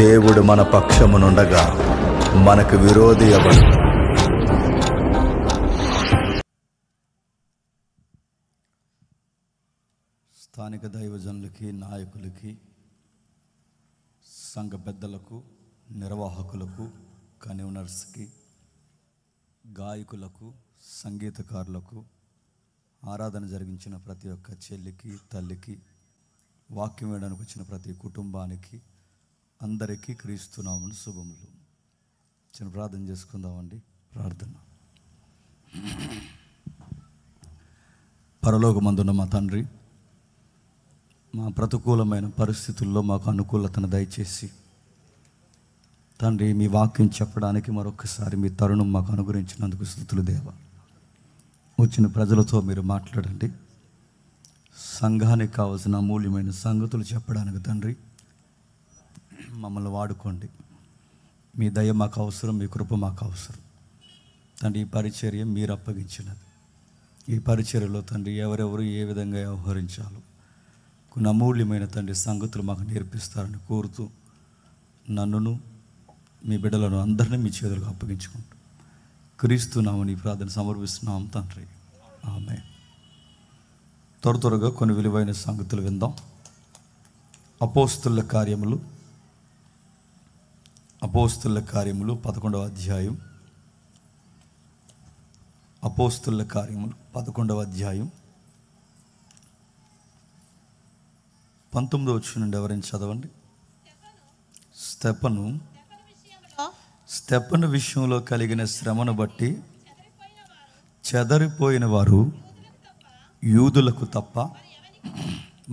దేవుడు మన పక్షమునుండగా మనకు విరోధి ఎవడు? స్థానిక దైవజనులకి, నాయకులకి, సంఘ పెద్దలకు, నిర్వాహకులకు, కన్వీనర్స్కి, గాయకులకు, సంగీతకారులకు, ఆరాధన జరిగించిన ప్రతి ఒక్క చెల్లికి, తల్లికి, వాక్యం వేయడానికి వచ్చిన ప్రతి కుటుంబానికి, అందరికీ క్రీస్తునామమున శుభములు. చిన్న ప్రార్థన చేసుకుందామండి. ప్రార్థన. పరలోకమందున్న మా తండ్రి, మా ప్రతికూలమైన పరిస్థితుల్లో మాకు అనుకూలతను దయచేసి తండ్రి, మీ వాక్యం చెప్పడానికి మరొకసారి మీ తరుణం మాకు అనుగ్రహించినందుకు స్తుతులు దేవా. వచ్చిన ప్రజలతో మీరు మాట్లాడండి. సంఘానికి కావలసిన అమూల్యమైన సంగతులు చెప్పడానికి తండ్రి మమ్మల్ని వాడుకోండి. మీ దయ మాకు అవసరం, మీ కృప మాకు అవసరం తండ్రి. ఈ పరిచర్య మీరు అప్పగించినది. ఈ పరిచర్యలో తండ్రి ఎవరెవరు ఏ విధంగా వ్యవహరించాలో కొన్ని అమూల్యమైన తండ్రి సంగతులు మాకు నేర్పిస్తారని కోరుతూ నన్నును మీ బిడ్డలను అందరినీ మీ చేతులకు అప్పగించుకుంటూ క్రీస్తునామని ఈ ప్రార్థన సమర్పిస్తున్నాం తండ్రి. ఆమేన్. త్వరగా కొన్ని విలువైన సంగతులు విందాం. అపోస్తుల కార్యములు 11వ అధ్యాయం. అపోస్తుల కార్యములు 11వ అధ్యాయం 19వ వచనం నుండి ఎవరైనా చదవండి. స్తెఫను విషయంలో కలిగిన శ్రమను బట్టి చెదరిపోయిన వారు యూదులకు తప్ప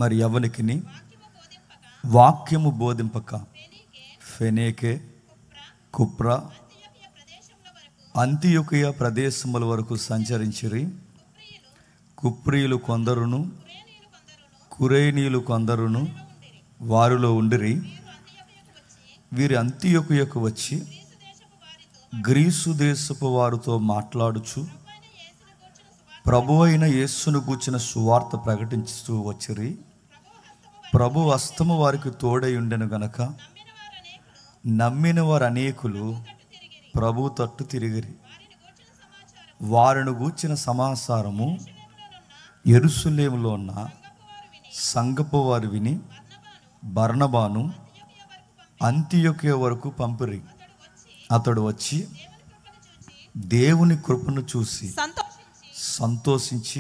మరి ఎవనికిని వాక్యము బోధింపక ఫెనేకే, కుప్రా, అంతియొకయ ప్రదేశముల వరకు సంచరించిరి. కుప్రీయులు కొందరును కురేనీయులు కొందరును వారిలో ఉండిరి. వీరి అంతియొకయకు వచ్చి గ్రీసు దేశపు వారితో మాట్లాడుచు ప్రభు అయిన యేసును గూర్చిన సువార్త ప్రకటించుతూ వచ్చిరి. ప్రభు హస్తము వారికి తోడై ఉండెను గనక నమ్మిన వారు అనేకులు ప్రభు తట్టు తిరిగిరి. వారిని గూర్చిన సమాచారము యెరూషలేములో ఉన్న సంఘపు వారు విని బర్నబాను అంతియొకయ వరకు పంపిరి. అతడు వచ్చి దేవుని కృపను చూసి సంతోషించి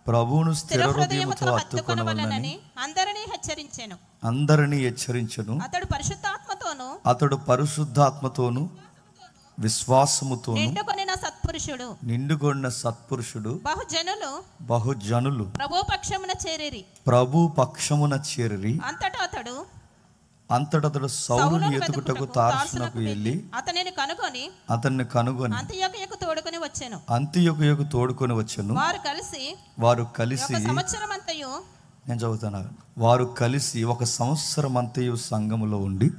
ప్రభువును స్థిర హృదయముతో హత్తుకొనవలెనని అందరినీ హెచ్చరించెను. అతడు పరిశుద్ధాత్మతోను విశ్వాసముతోను నిండుకొనిన సత్పురుషుడు బహుజనులు ప్రభు పక్షమున చేరిరి. అంతటతడు సౌలుని ఎతుకుటకు తార్సునకు వెళ్ళి అతన్ని కనుగొని అంతియొకయకు తోడుకొని వచ్చెను. వారు కలిసి నేను చదువుతాను. వారు కలిసి 1 సంవత్సరం అంతయు సంఘములో ఉండి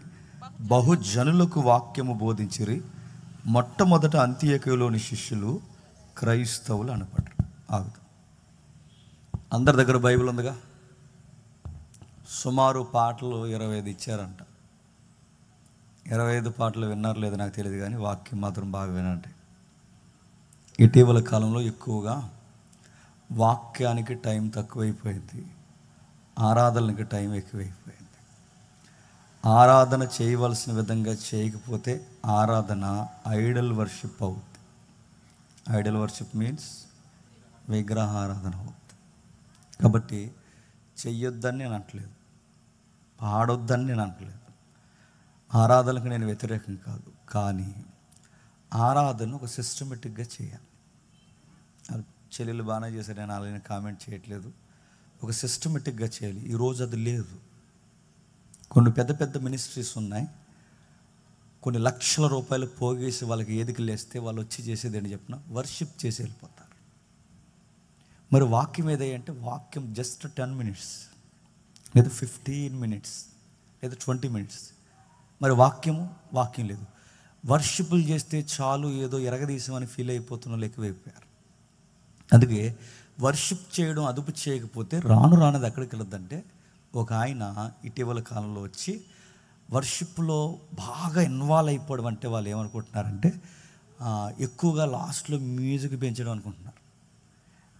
బహుజనులకు వాక్యము బోధించిరి. మొట్టమొదట అంతియొకయలోని శిష్యులు క్రైస్తవులు అనపడ్డారు. ఆగుతాం. అందరి దగ్గర బైబిల్ ఉందిగా. సుమారు పాటలు 25 ఇచ్చారంట. 25 పాటలు విన్నారు లేదు నాకు తెలియదు, కానీ వాక్యం మాత్రం బాగా వినండి. ఇటీవల కాలంలో ఎక్కువగా వాక్యానికి టైం తక్కువైపోయింది, ఆరాధనకి టైం ఎక్కువైపోయింది. ఆరాధన చేయవలసిన విధంగా చేయకపోతే ఆరాధన ఐడల్ వర్షిప్ అవుతుంది. ఐడల్ వర్షిప్ మీన్స్ విగ్రహారాధన అవుతుంది. కాబట్టి చెయ్యొద్దని నేను అంటలేదు, పాడొద్దని నేను అంటలేదు. ఆరాధనకు నేను వ్యతిరేకం కాదు, కానీ ఆరాధన ఒక సిస్టమేటిక్గా చేయాలి. చెల్లెలు బాగానే చేశారు, నేను అలాగే కామెంట్ చేయట్లేదు. ఒక సిస్టమేటిక్గా చేయాలి. ఈరోజు అది లేదు. కొన్ని పెద్ద పెద్ద మినిస్ట్రీస్ ఉన్నాయి, కొన్ని లక్షల రూపాయలు పోగేసి వాళ్ళకి ఏదికి లేస్తే వాళ్ళు వచ్చి చేసేది ఏంటి చెప్పిన వర్షిప్ చేసి వెళ్ళిపోతారు. మరి వాక్యం ఏదంటే వాక్యం జస్ట్ 10 minutes లేదా 15 minutes లేదా 20 minutes. మరి వాక్యం లేదు. వర్షిపులు చేస్తే చాలు, ఏదో ఎరగదీసామని ఫీల్ అయిపోతున్న వాళ్ళు ఎక్కువైపోయారు. అందుకే వర్షిప్ చేయడం అదుపు చేయకపోతే రాను రానది ఎక్కడికి వెళ్ళదంటే, ఒక ఆయన ఇటీవల కాలంలో వచ్చి వర్షిప్లో బాగా ఇన్వాల్వ్ అయిపోవడం అంటే వాళ్ళు ఏమనుకుంటున్నారంటే ఎక్కువగా లాస్ట్లో మ్యూజిక్ పెంచడం అనుకుంటున్నారు.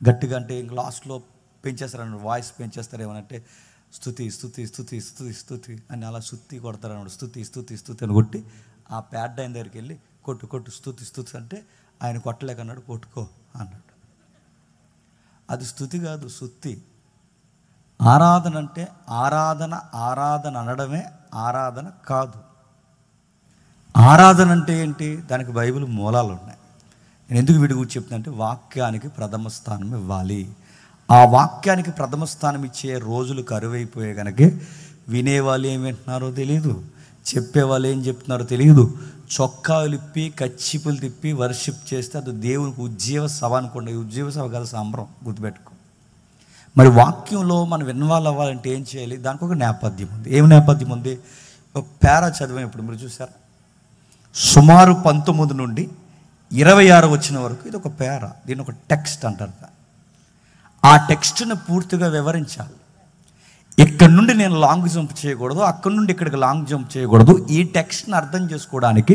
గట్టిగా అంటే ఇంక లాస్ట్లో పెంచేస్తారన్నాడు, వాయిస్ పెంచేస్తారు. ఏమనంటే స్తుతి స్తుతి స్తుతి స్తుతి స్తుతి అని అలా స్తుతి కొడతారు అన్నాడు. స్తుతి స్తుతి స్తుతి అని కొట్టి ఆ ప్యాడ్ ఆయన దగ్గరికి వెళ్ళి కొట్టు కొట్టు స్తుతి స్తుతి అంటే ఆయన కొట్టలేకన్నాడు, కొట్టుకో అన్నాడు. అది స్తుతి కాదు, సుత్తి. ఆరాధన అంటే ఆరాధన ఆరాధన అనడమే ఆరాధన కాదు. ఆరాధన అంటే ఏంటి? దానికి బైబిల్ మూలాలు ఉన్నాయి. నేను ఎందుకు వీడి గురించి చెప్తున్నా అంటే వాక్యానికి ప్రథమ స్థానం ఇవ్వాలి. ఆ వాక్యానికి ప్రథమ స్థానం ఇచ్చే రోజులు కరువైపోయే కనుక వినేవాళ్ళు ఏం వింటున్నారో తెలియదు, చెప్పేవాళ్ళు ఏం చెప్తున్నారో తెలియదు. చొక్కాలు ఇప్పి కచ్చిపులు తిప్పి వర్షిప్ చేస్తే అది దేవునికి ఉజ్జీవ సభ అనుకోండి. ఉజ్జీవ సభ కదా సంబరం, గుర్తుపెట్టుకో. మరి వాక్యంలో మనం ఇన్వాల్వ్ అవ్వాలంటే ఏం చేయాలి? దానికి ఒక నేపథ్యం ఉంది. ఏం నేపథ్యం ఉంది? ఒక పేరా చదివాం ఇప్పుడు, మీరు చూసారు. సుమారు 19 నుండి 26 వచ్చిన వరకు ఇది ఒక పేరా. దీన్ని ఒక టెక్స్ట్ అంటారు. ఆ టెక్స్ట్ని పూర్తిగా వివరించాలి. ఇక్కడ నుండి నేను లాంగ్ జంప్ చేయకూడదు, అక్కడ నుండి ఇక్కడికి లాంగ్ జంప్ చేయకూడదు. ఈ టెక్స్ట్ని అర్థం చేసుకోవడానికి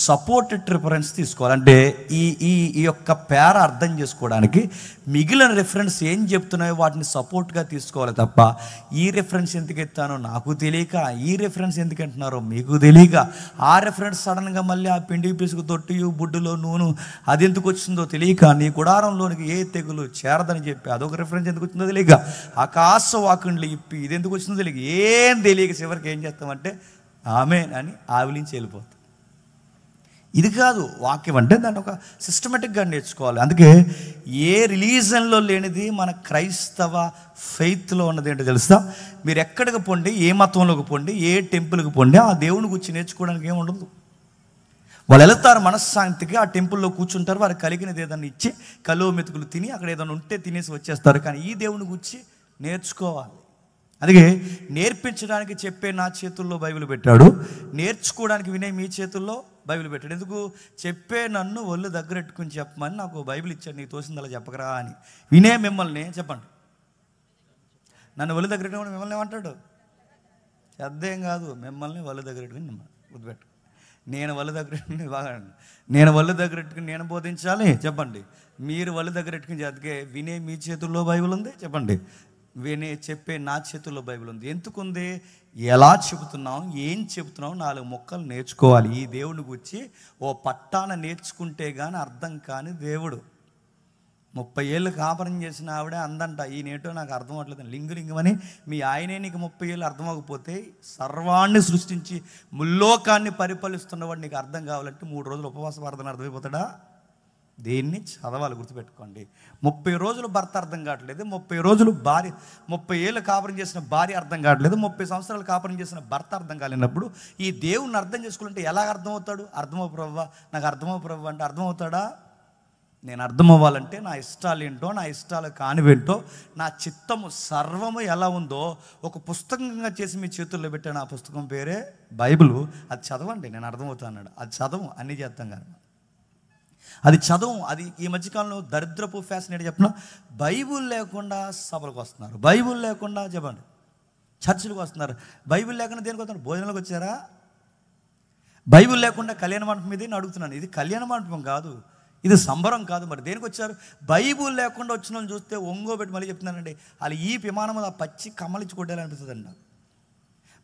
సపోర్టెడ్ రిఫరెన్స్ తీసుకోవాలి. అంటే ఈ యొక్క పేర అర్థం చేసుకోవడానికి మిగిలిన రిఫరెన్స్ ఏం చెప్తున్నాయో వాటిని సపోర్ట్గా తీసుకోవాలి తప్ప ఈ రిఫరెన్స్ ఎందుకు ఎత్తానో నాకు తెలియక, ఈ రిఫరెన్స్ ఎందుకు అంటున్నారో మీకు తెలియక, ఆ రిఫరెన్స్ సడన్గా మళ్ళీ ఆ పిండి పిసుకు తొట్టియు బుడ్డులో నూనె అది ఎందుకు వచ్చిందో తెలియక, నీ గుడారంలోనికి ఏ తెగులు చేరదని చెప్పి అదొక రిఫరెన్స్ ఎందుకు వచ్చిందో తెలియక, ఆకాశ వాకుండ్లు ఇప్పి ఇది ఎందుకు వచ్చిందో తెలియక, ఏం తెలియక చివరికి ఏం చేస్తామంటే ఆమేన్ అని ఆవిలించి వెళ్ళిపోతాం. ఇది కాదు వాక్యం అంటే. దాన్ని ఒక సిస్టమేటిక్గా నేర్చుకోవాలి. అందుకే ఏ రిలీజన్లో లేనిది మన క్రైస్తవ ఫెయిత్లో ఉన్నది ఏంటో తెలుస్తా. మీరు ఎక్కడికి పోండి, ఏ మతంలోకి పోండి, ఏ టెంపుల్కి పోండి, ఆ దేవుని గురించి నేర్చుకోవడానికి ఏమి ఉండదు. వాళ్ళు వెళతారు మనశ్శాంతికి, ఆ టెంపుల్లో కూర్చుంటారు, వారికి కలిగినది ఏదైనా ఇచ్చి కలువ మెతుకులు తిని అక్కడ ఏదైనా ఉంటే తినేసి వచ్చేస్తారు. కానీ ఈ దేవుని గురించి నేర్చుకోవాలి. అందుకే నేర్పించడానికి చెప్పే నా చేతుల్లో బైబిల్ పెట్టాడు, నేర్చుకోవడానికి వినే మీ చేతుల్లో బైబిల్ పెట్టాడు. ఎందుకు? చెప్పే నన్ను ఒళ్ళు దగ్గరెట్టుకుని చెప్పమని నాకు బైబిల్ ఇచ్చాడు, నీకు తోసిందలా చెప్పకరా అని. వినే మిమ్మల్ని చెప్పండి, నన్ను ఒళ్ళు దగ్గరెట్టుకుని మిమ్మల్ని ఏమంటాడు? పెద్దేం కాదు, మిమ్మల్ని ఒళ్ళు దగ్గరెట్టుకుని గుర్తుపెట్టు. నేను ఒళ్ళు దగ్గరెట్టుకుని బాగా, నేను ఒళ్ళు దగ్గరెట్టుకుని నేను బోధించాలి చెప్పండి. మీరు ఒళ్ళు దగ్గరెట్టుకుని అందుకే వినే మీ చేతుల్లో బైబిల్ ఉంది చెప్పండి, వినే చెప్పే నా చేతుల్లో బైబిల్ ఉంది. ఎందుకుంది? ఎలా చెబుతున్నాం, ఏం చెబుతున్నాం, 4 ముక్కలు నేర్చుకోవాలి. ఈ దేవుని గురించి ఓ పట్టాన నేర్చుకుంటే కానీ అర్థం కాని దేవుడు. 30 ఏళ్ళు కాపురం చేసిన ఆవిడే అందంట, ఈయనేటో నాకు అర్థం అవ్వట్లేదు లింగులింగమని. మీ ఆయనే నీకు 30 ఏళ్ళు అర్థం అవ్వకపోతే సర్వాన్ని సృష్టించి ముల్లోకాన్ని పరిపాలిస్తున్నవాడు నీకు అర్థం కావాలంటే 3 రోజులు ఉపవాస ప్రార్థన అర్థమైపోతాడా? దేన్ని చదవాలి, గుర్తుపెట్టుకోండి. 30 రోజులు భర్త అర్థం కావట్లేదు, 30 రోజులు భార్య, 30 ఏళ్ళు కాపురం చేసిన భార్య అర్థం కావట్లేదు, 30 సంవత్సరాలు కాపురం చేసిన భర్త అర్థం కాలేనప్పుడు ఈ దేవుణ్ణి అర్థం చేసుకోవాలంటే ఎలా అర్థమవుతాడు? అర్థమవు ప్రవ్వా, నాకు అర్థమవు ప్రవ్వా అంటే అర్థమవుతాడా? నేను అర్థం అవ్వాలంటే నా ఇష్టాలు ఏంటో, నా ఇష్టాలు కానివేంటో, నా చిత్తము సర్వము ఎలా ఉందో ఒక పుస్తకంగా చేసి మీ చేతుల్లో పెట్టాను. ఆ పుస్తకం పేరే బైబిల్. అది చదవండి, నేను అర్థమవుతా అన్నాడు. అది చదవం, అన్నీ చేస్తాం కానీ అది చదవం. అది ఈ మధ్యకాలంలో దరిద్రపు ఫ్యాషన్ ఏంటి చెప్పిన, బైబిల్ లేకుండా సభలకు వస్తున్నారు, బైబిల్ లేకుండా చెప్పండి చర్చిలకు వస్తున్నారు, బైబిల్ లేకుండా దేనికి వస్తున్నారు? భోజనాలకు వచ్చారా? బైబిల్ లేకుండా కళ్యాణ మండపం మీద నేను అడుగుతున్నాను. ఇది కళ్యాణ మండపం కాదు, ఇది సంబరం కాదు. మరి దేనికి వచ్చారు? బైబిల్ లేకుండా వచ్చిన వాళ్ళు చూస్తే ఒంగోబెట్టి మళ్ళీ చెప్తున్నానండి, వాళ్ళు ఈ విమానం ఆ పచ్చి కమ్మలిచ్చి కొట్టాలనిపిస్తుంది అండి.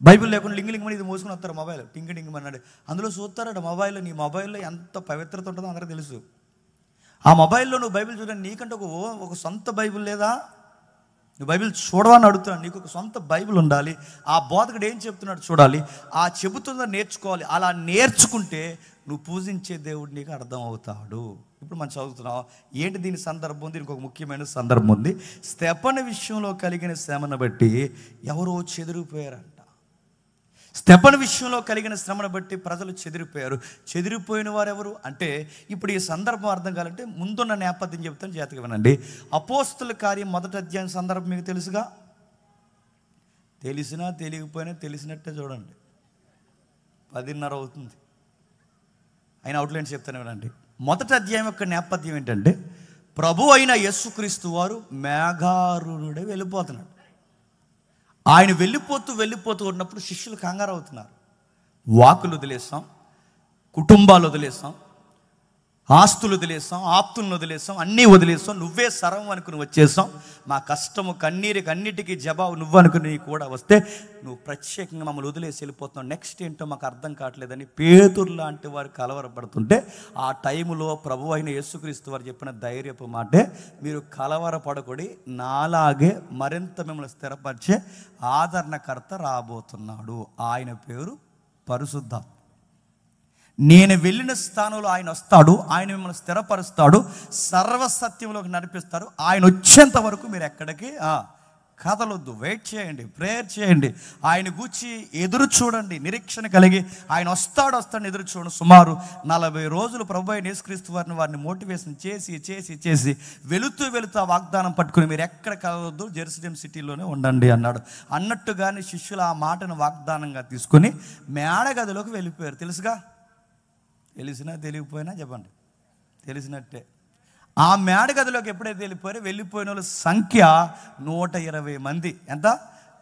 బైబిల్ లేకుండా లింగలింగమని ఇది మోసుకుని వస్తారు, మొబైల్ టింగ్ టింగ్ అన్నాడు. అందులో చూస్తారట మొబైల్లో, నీ మొబైల్లో ఎంత పవిత్రత ఉంటుందో అందరికీ తెలుసు. ఆ మొబైల్లో నువ్వు బైబిల్ చూడండి, నీకంటే ఒక సొంత బైబిల్ లేదా? నువ్వు బైబిల్ చూడవని అడుగుతున్నాను. నీకు ఒక సొంత బైబిల్ ఉండాలి. ఆ బోధకుడు ఏం చెప్తున్నాడు చూడాలి, ఆ చెబుతుందో నేర్చుకోవాలి. అలా నేర్చుకుంటే నువ్వు పూజించే దేవుడు నీకు అర్థం అవుతాడు. ఇప్పుడు మనం చదువుతున్నాం ఏంటి దీని సందర్భం? దీనికి ఒక ముఖ్యమైన సందర్భం ఉంది. స్తెఫను విషయంలో కలిగిన శ్రమను బట్టి ఎవరో చెదిరిపోయారంట. స్తెఫను విషయంలో కలిగిన శ్రమను బట్టి ప్రజలు చెదిరిపోయారు. చెదిరిపోయిన వారు ఎవరు అంటే, ఇప్పుడు ఈ సందర్భం అర్థం కావాలంటే ముందున్న నేపథ్యం చెప్తాను, జాగ్రత్తగా వినండి. అపోస్తుల కార్యం 1వ అధ్యాయం సందర్భం మీకు తెలుసుగా. తెలిసినా తెలియకపోయినా తెలిసినట్టే చూడండి. 10:30 అవుతుంది, అయినా అవుట్లైన్ చెప్తాను వినండి. 1వ అధ్యాయం యొక్క నేపథ్యం ఏంటంటే, ప్రభు అయిన యేసుక్రీస్తు వారు మేఘారుడే వెళ్ళిపోతున్నాడు. ఆయన వెళ్ళిపోతూ ఉన్నప్పుడు శిష్యులు కంగారు అవుతున్నారు. వాకులు వదిలేసాం, కుటుంబాలు వదిలేసాం, ఆస్తులు వదిలేసాం, ఆప్తులను వదిలేసాం, అన్నీ వదిలేసాం. నువ్వే సర్వం అనుకుని వచ్చేసాం. మా కష్టము కన్నీరికి అన్నిటికీ జవాబు నువ్వు అనుకుని కూడా వస్తే నువ్వు ప్రత్యేకంగా మమ్మల్ని వదిలేసి వెళ్ళిపోతున్నావు, నెక్స్ట్ ఏంటో మాకు అర్థం కావట్లేదని పేతురు లాంటి వారు కలవరపడుతుంటే ఆ టైంలో ప్రభు అయిన యేసుక్రీస్తు వారు చెప్పిన ధైర్యపు మాటే, మీరు కలవరపడకూడి నాలాగే మరింత మిమ్మల్ని స్థిరపరిచే ఆదరణకర్త రాబోతున్నాడు. ఆయన పేరు పరిశుద్ధాత్మ. నేను వెళ్ళిన స్థానంలో ఆయన వస్తాడు, ఆయన మిమ్మల్ని స్థిరపరుస్తాడు, సర్వసత్యంలోకి నడిపిస్తారు. ఆయన వచ్చేంత వరకు మీరు ఎక్కడికి కదలొద్దు, వెయిట్ చేయండి, ప్రేయర్ చేయండి, ఆయన గూర్చి ఎదురు చూడండి, నిరీక్షణ కలిగి ఆయన వస్తాడు ఎదురు చూడండి. సుమారు 40 రోజులు ప్రభు అయిన యేసుక్రీస్తు వారిని మోటివేషన్ చేసి చేసి చేసి వెళుతూ ఆ వాగ్దానం పట్టుకుని మీరు ఎక్కడ కదలొద్దు, జెరూసలేం సిటీలోనే ఉండండి అన్నాడు. అన్నట్టుగానే శిష్యులు ఆ మాటను వాగ్దానంగా తీసుకుని మేడగదిలోకి వెళ్ళిపోయారు. తెలుసుగా, తెలిసినా తెలియకపోయినా చెప్పండి, తెలిసినట్టే. ఆ మేడగదిలోకి ఎప్పుడైతే వెళ్ళిపోయిన వాళ్ళ సంఖ్య 120 మంది. ఎంత?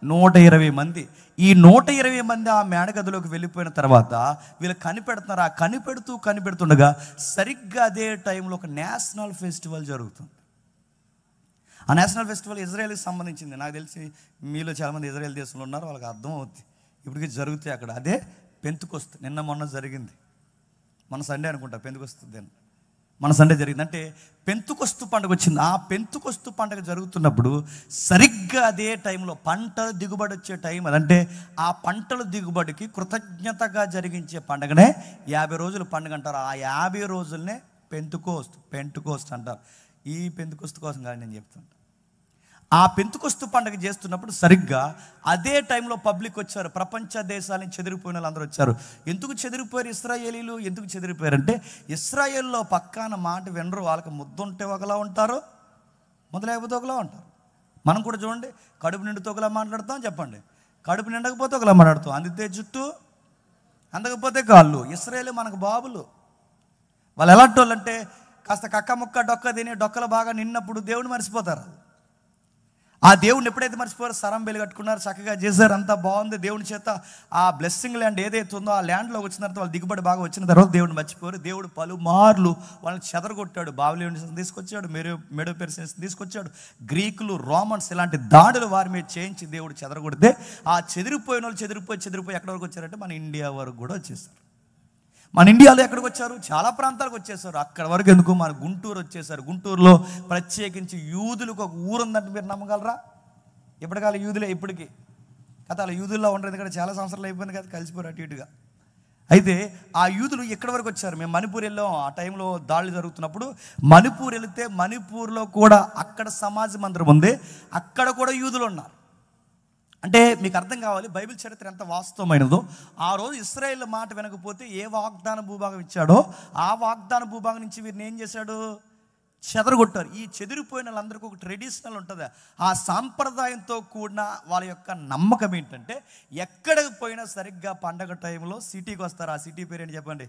120 మంది. ఈ 120 మంది ఆ మేడగదిలోకి వెళ్ళిపోయిన తర్వాత వీళ్ళు కనిపెడుతున్నారు. ఆ కనిపెడుతుండగా సరిగ్గా అదే టైంలో ఒక నేషనల్ ఫెస్టివల్ జరుగుతుంది. ఆ నేషనల్ ఫెస్టివల్ ఇజ్రాయెల్కి సంబంధించింది. నాకు తెలిసి మీలో చాలామంది ఇజ్రాయెల్ దేశంలో ఉన్నారు, వాళ్ళకి అర్థం అవుతుంది. ఇప్పటికీ జరుగుతాయి అక్కడ. అదే పెంతుకొస్తు. నిన్న మొన్న జరిగింది, మన సండే అనుకుంటా పెంతుకొస్తుంది. మన సండే జరిగింది. అంటే పెంతుకొస్తు పండుగ వచ్చింది. ఆ పెంతుకొస్తు పండుగ జరుగుతున్నప్పుడు సరిగ్గా అదే టైంలో పంటల దిగుబడి వచ్చే టైం అదంటే ఆ పంటల దిగుబడికి కృతజ్ఞతగా జరిగించే పండుగనే 50 రోజుల పండుగ అంటారు. ఆ 50 రోజులనే పెంతుకోస్ట్ అంటారు. ఈ పెంతుకొస్తు కోసం కాదు నేను చెప్తాను. ఆ పెంతుకొస్తు పండుగ చేస్తున్నప్పుడు సరిగ్గా అదే టైంలో పబ్లిక్ వచ్చారు. ప్రపంచ దేశాల నుంచి చెదిరిపోయిన వాళ్ళందరూ వచ్చారు. ఎందుకు చెదిరిపోయారు ఇశ్రాయేలీలు? ఎందుకు చెదిరిపోయారంటే ఇశ్రాయేల్లో పక్కాన మాట వినరు. వాళ్ళకి ముద్దుంటే ఒకలా ఉంటారు, ముద్ద లేకపోతే ఒకలా ఉంటారు. మనం కూడా చూడండి, కడుపు నిండితే ఒకలా మాట్లాడతాం, చెప్పండి, కడుపు నిండకపోతే ఒకలా మాట్లాడతాం. అందితే జుట్టు, అందకపోతే కాళ్ళు. ఇశ్రాయేలు మనకు బాబులు. వాళ్ళు ఎలాంటి వాళ్ళు అంటే కాస్త కక్క ముక్క డొక్క తిని డొక్కలు బాగా నిన్నప్పుడు దేవుడిని మర్చిపోతారు. ఆ దేవుడిని ఎప్పుడైతే మర్చిపోయారో సరం బెల్లి కట్టుకున్నారు, చక్కగా చేశారు, అంతా బాగుంది. దేవుని చేత ఆ బ్లెస్సింగ్ ల్యాండ్ ఏదైతే ఉందో ఆ ల్యాండ్లో వచ్చిన తర్వాత వాళ్ళు దిగుబడి బాగా వచ్చిన తర్వాత దేవుడిని మర్చిపోయారు. దేవుడు పలుమార్లు వాళ్ళని చెదరగొట్టాడు. బాబిలోనియన్స్ తీసుకొచ్చాడు, మెడో పెర్షియన్స్ తీసుకొచ్చాడు, గ్రీకులు, రోమన్స్ ఇలాంటి దాడులు వారి మీద చేయించి దేవుడు చెదరగొడితే ఆ చెదిరిపోయిన వాళ్ళు చెదిరిపోయి ఎక్కడి వరకు వచ్చారంటే మన ఇండియా వరకు కూడా వచ్చేసారు. మన ఇండియాలో ఎక్కడికి వచ్చారు? చాలా ప్రాంతాలకు వచ్చేసారు. అక్కడ వరకు ఎందుకు, మన గుంటూరు వచ్చేసారు. గుంటూరులో ప్రత్యేకించి యూదులకు ఒక ఊరు ఉందంటే మీరు నమ్మగలరా? ఎప్పటికాల యూదులే ఇప్పటికీ కథ. అలా యూదుల్లో ఉండరు, ఎందుకంటే చాలా సంవత్సరాలు అయిపోయింది కదా, కలిసిపోయారు అటు ఇటుగా. అయితే ఆ యూదులు ఎక్కడి వరకు వచ్చారు? మేము మణిపూర్ వెళ్ళాం. ఆ టైంలో దాడులు జరుగుతున్నప్పుడు మణిపూర్ వెళితే మణిపూర్లో కూడా అక్కడ సమాజ మందిరం ఉంది, అక్కడ కూడా యూదులు ఉన్నారు. అంటే మీకు అర్థం కావాలి బైబిల్ చరిత్ర ఎంత వాస్తవమైనదో. ఆ రోజు ఇశ్రాయేల్ మాట వినకపోతే ఏ వాగ్దాన భూభాగం ఇచ్చాడో ఆ వాగ్దాన భూభాగం నుంచి వీరిని ఏం చేశాడు? చెదరగొట్టారు. ఈ చెదిరిపోయిన వాళ్ళందరికీ ఒక ట్రెడిషనల్ ఉంటుంది. ఆ సాంప్రదాయంతో కూడిన వాళ్ళ యొక్క నమ్మకం ఏంటంటే ఎక్కడికి పోయినా సరిగ్గా పండగ టైంలో సిటీకి వస్తారు. ఆ సిటీ పేరు ఏంటి చెప్పండి?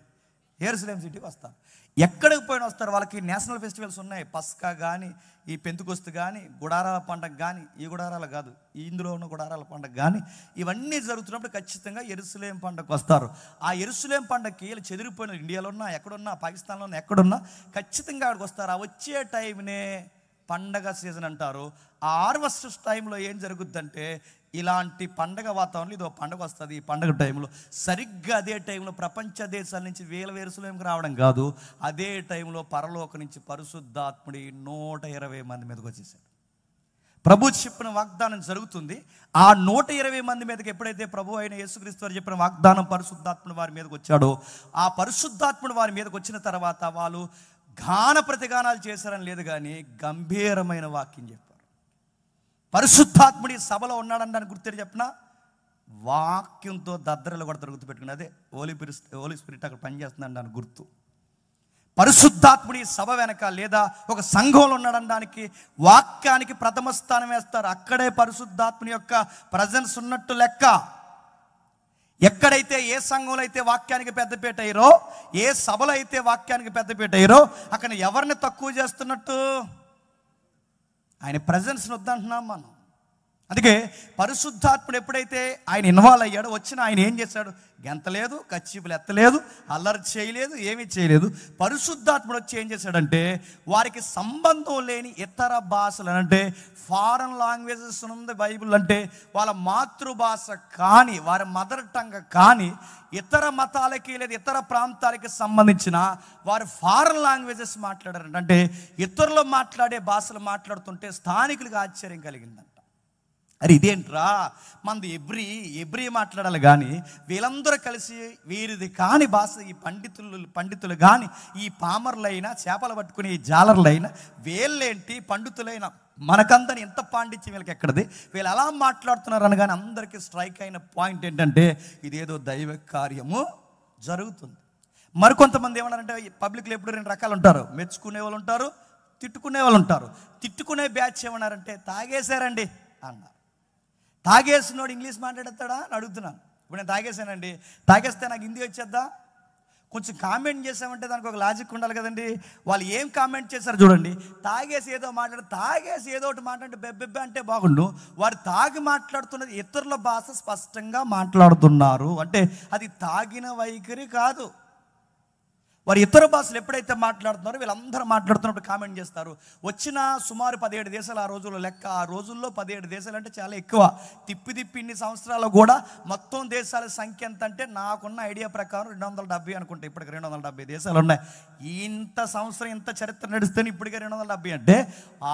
యెరూషలేం సిటీకి వస్తారు. ఎక్కడికి పోయినా వస్తారు. వాళ్ళకి నేషనల్ ఫెస్టివల్స్ ఉన్నాయి. పస్కా కానీ, ఈ పెంతుకొస్తు కానీ, గుడారాల పండగ కానీ, ఈ గుడారాలు కాదు, ఇందులో ఉన్న గుడారాల పండగ కానీ, ఇవన్నీ జరుగుతున్నప్పుడు ఖచ్చితంగా యెరూషలేం పండగకు వస్తారు. ఆ యెరూషలేం పండగకి వీళ్ళు చెదిరిపోయిన ఇండియాలో ఉన్నా, ఎక్కడున్నా, పాకిస్తాన్లో ఉన్నా, ఎక్కడున్నా ఖచ్చితంగా అక్కడికి వస్తారు. ఆ వచ్చే టైంనే పండగ సీజన్ అంటారు. ఆ హార్వెస్ట్ టైంలో ఏం జరుగుద్దంటే ఇలాంటి పండగ వాతావరణంలో ఇది ఒక పండగ వస్తుంది. ఈ పండగ టైంలో సరిగ్గా అదే టైంలో ప్రపంచ దేశాల నుంచి యెరూషలేంకి రావడం కాదు, అదే టైంలో పరలోక నుంచి పరిశుద్ధాత్ముడి 120 మంది మీదకి వచ్చేసాడు. ప్రభు చెప్పిన వాగ్దానం జరుగుతుంది. ఆ 120 మంది మీదకి ఎప్పుడైతే ప్రభు అయిన యేసుక్రీస్తు వారు చెప్పిన వాగ్దానం పరిశుద్ధాత్ముడు వారి మీదకి వచ్చాడో, ఆ పరిశుద్ధాత్ముడు వారి మీదకి వచ్చిన తర్వాత వాళ్ళు గాన ప్రతిగానాలు చేశారని లేదు కానీ గంభీరమైన వాక్యం చెప్పారు. పరిశుద్ధాత్ముడి సభలో ఉన్నాడని దాన్ని గుర్తు చెప్పిన వాక్యంతో దద్దరలు కూడా గుర్తుపెట్టుకుని, అదే హోలీ స్పిరిట్ అక్కడ పనిచేస్తుందని దాని గుర్తు. పరిశుద్ధాత్ముడి సభ వెనక లేదా ఒక సంఘంలో ఉన్నాడనడానికి వాక్యానికి ప్రథమ స్థానం వేస్తారు. అక్కడే పరిశుద్ధాత్ముని యొక్క ప్రజెన్స్ ఉన్నట్టు లెక్క. ఎక్కడైతే ఏ సంఘంలో అయితే వాక్యానికి పెద్దపీట అయ్యారో, ఏ సభలో అయితే వాక్యానికి పెద్దపీట అయ్యారో అక్కడ ఎవరిని తక్కువ చేస్తున్నట్టు? ఆయన ప్రజెన్స్ని వద్దంటున్నాం మనం. అందుకే పరిశుద్ధాత్ముడు ఎప్పుడైతే ఆయన ఇన్వాల్వ్ అయ్యాడో వచ్చిన ఆయన ఏం చేశాడు? గెంతలేదు, కచ్చిపులు ఎత్తలేదు, అల్లరి చేయలేదు, ఏమీ చేయలేదు. పరిశుద్ధాత్ముడు వచ్చి ఏం చేశాడంటే వారికి సంబంధం లేని ఇతర భాషలు, అంటే ఫారెన్ లాంగ్వేజెస్ ఉంది బైబిల్, అంటే వాళ్ళ మాతృభాష కానీ వారి మదర్ టంగ్ కానీ ఇతర మతాలకి లేదా ఇతర ప్రాంతాలకి సంబంధించిన వారు ఫారెన్ లాంగ్వేజెస్ మాట్లాడారంట. అంటే ఇతరులు మాట్లాడే భాషలు మాట్లాడుతుంటే స్థానికులకు ఆశ్చర్యం కలిగిందంట. అరే ఇదేంట్రా, మనది ఎబ్రి మాట్లాడాలి కానీ వీళ్ళందరూ కలిసి వీరిది కాని భాష ఈ పండితులు కానీ ఈ పామర్లైనా చేపలు పట్టుకునే ఈ జాలర్లైనా వీళ్ళేంటి పండితులైనా మనకందని ఎంత పాండిత్యం వీళ్ళకి ఎక్కడిది, వీళ్ళు ఎలా మాట్లాడుతున్నారు అని కానీ అందరికీ స్ట్రైక్ అయిన పాయింట్ ఏంటంటే ఇదేదో దైవ కార్యము జరుగుతుంది. మరికొంతమంది ఏమన్నారంటే పబ్లిక్లో ఎప్పుడు రెండు రకాలు ఉంటారు, మెచ్చుకునే వాళ్ళు ఉంటారు, తిట్టుకునే వాళ్ళు ఉంటారు. తిట్టుకునే బ్యాచ్ ఏమన్నారంటే తాగేశారండి అన్నారు. తాగేసినోడు ఇంగ్లీష్ మాట్లాడతాడా అని అడుగుతున్నాను. ఇప్పుడు నేను తాగేసానండి, తాగేస్తే నాకు హిందీ వచ్చేద్దా? కొంచెం కామెంట్ చేసామంటే దానికి ఒక లాజిక్ ఉండాలి కదండి. వాళ్ళు ఏం కామెంట్ చేశారు చూడండి. తాగేసి ఏదో ఒకటి మాట్లాడితే బెబ్బెబ్బె అంటే బాగుండు. వారు తాగి మాట్లాడుతున్నది ఇతరుల భాష స్పష్టంగా మాట్లాడుతున్నారు అంటే అది తాగిన వైఖరి కాదు. వారు ఇతర భాషలు ఎప్పుడైతే మాట్లాడుతున్నారో వీళ్ళందరూ మాట్లాడుతున్నప్పుడు కామెంట్ చేస్తారు. వచ్చిన సుమారు 17 దేశాలు ఆ రోజుల్లో లెక్క. ఆ రోజుల్లో 17 దేశాలు అంటే చాలా ఎక్కువ. తిప్పి ఇన్ని సంవత్సరాలు కూడా మొత్తం దేశాల సంఖ్య ఎంత అంటే నాకున్న ఐడియా ప్రకారం 270 అనుకుంటా. ఇప్పటికి 270 దేశాలు ఉన్నాయి. ఇంత సంవత్సరం ఇంత చరిత్ర నడిస్తేనే ఇప్పటికే 270 అంటే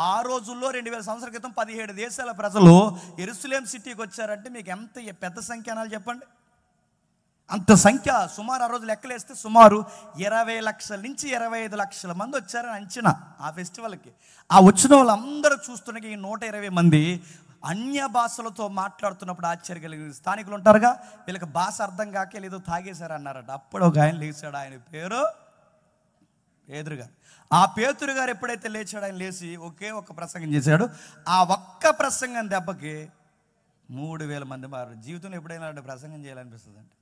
ఆ రోజుల్లో 2000 సంవత్సరాల క్రితం 17 దేశాల ప్రజలు యెరూషలేం సిటీకి వచ్చారంటే మీకు ఎంత పెద్ద సంఖ్య అనాలి చెప్పండి. అంత సంఖ్య సుమారు ఆ రోజు లెక్కలేస్తే సుమారు 20 లక్షల నుంచి 25 లక్షల మంది వచ్చారని అంచనా ఆ ఫెస్టివల్కి. ఆ వచ్చిన వాళ్ళందరూ చూస్తున్న ఈ 120 మంది అన్య భాషలతో మాట్లాడుతున్నప్పుడు ఆశ్చర్య కలిగింది. స్థానికులు ఉంటారుగా, వీళ్ళకి భాష అర్థం కాక ఏదో తాగేశారు అన్నారట. అప్పుడు ఒక ఆయన లేచాడు, ఆయన పేరు పేతురు గారు. ఆ పేతురు గారు ఎప్పుడైతే లేచాడు, ఆయన లేచి ఒకే ఒక్క ప్రసంగం చేశాడు. ఆ ఒక్క ప్రసంగం దెబ్బకి 3000 మంది మారు. జీవితంలో ఎప్పుడైనా ప్రసంగం చేయాలనిపిస్తుంది అంటే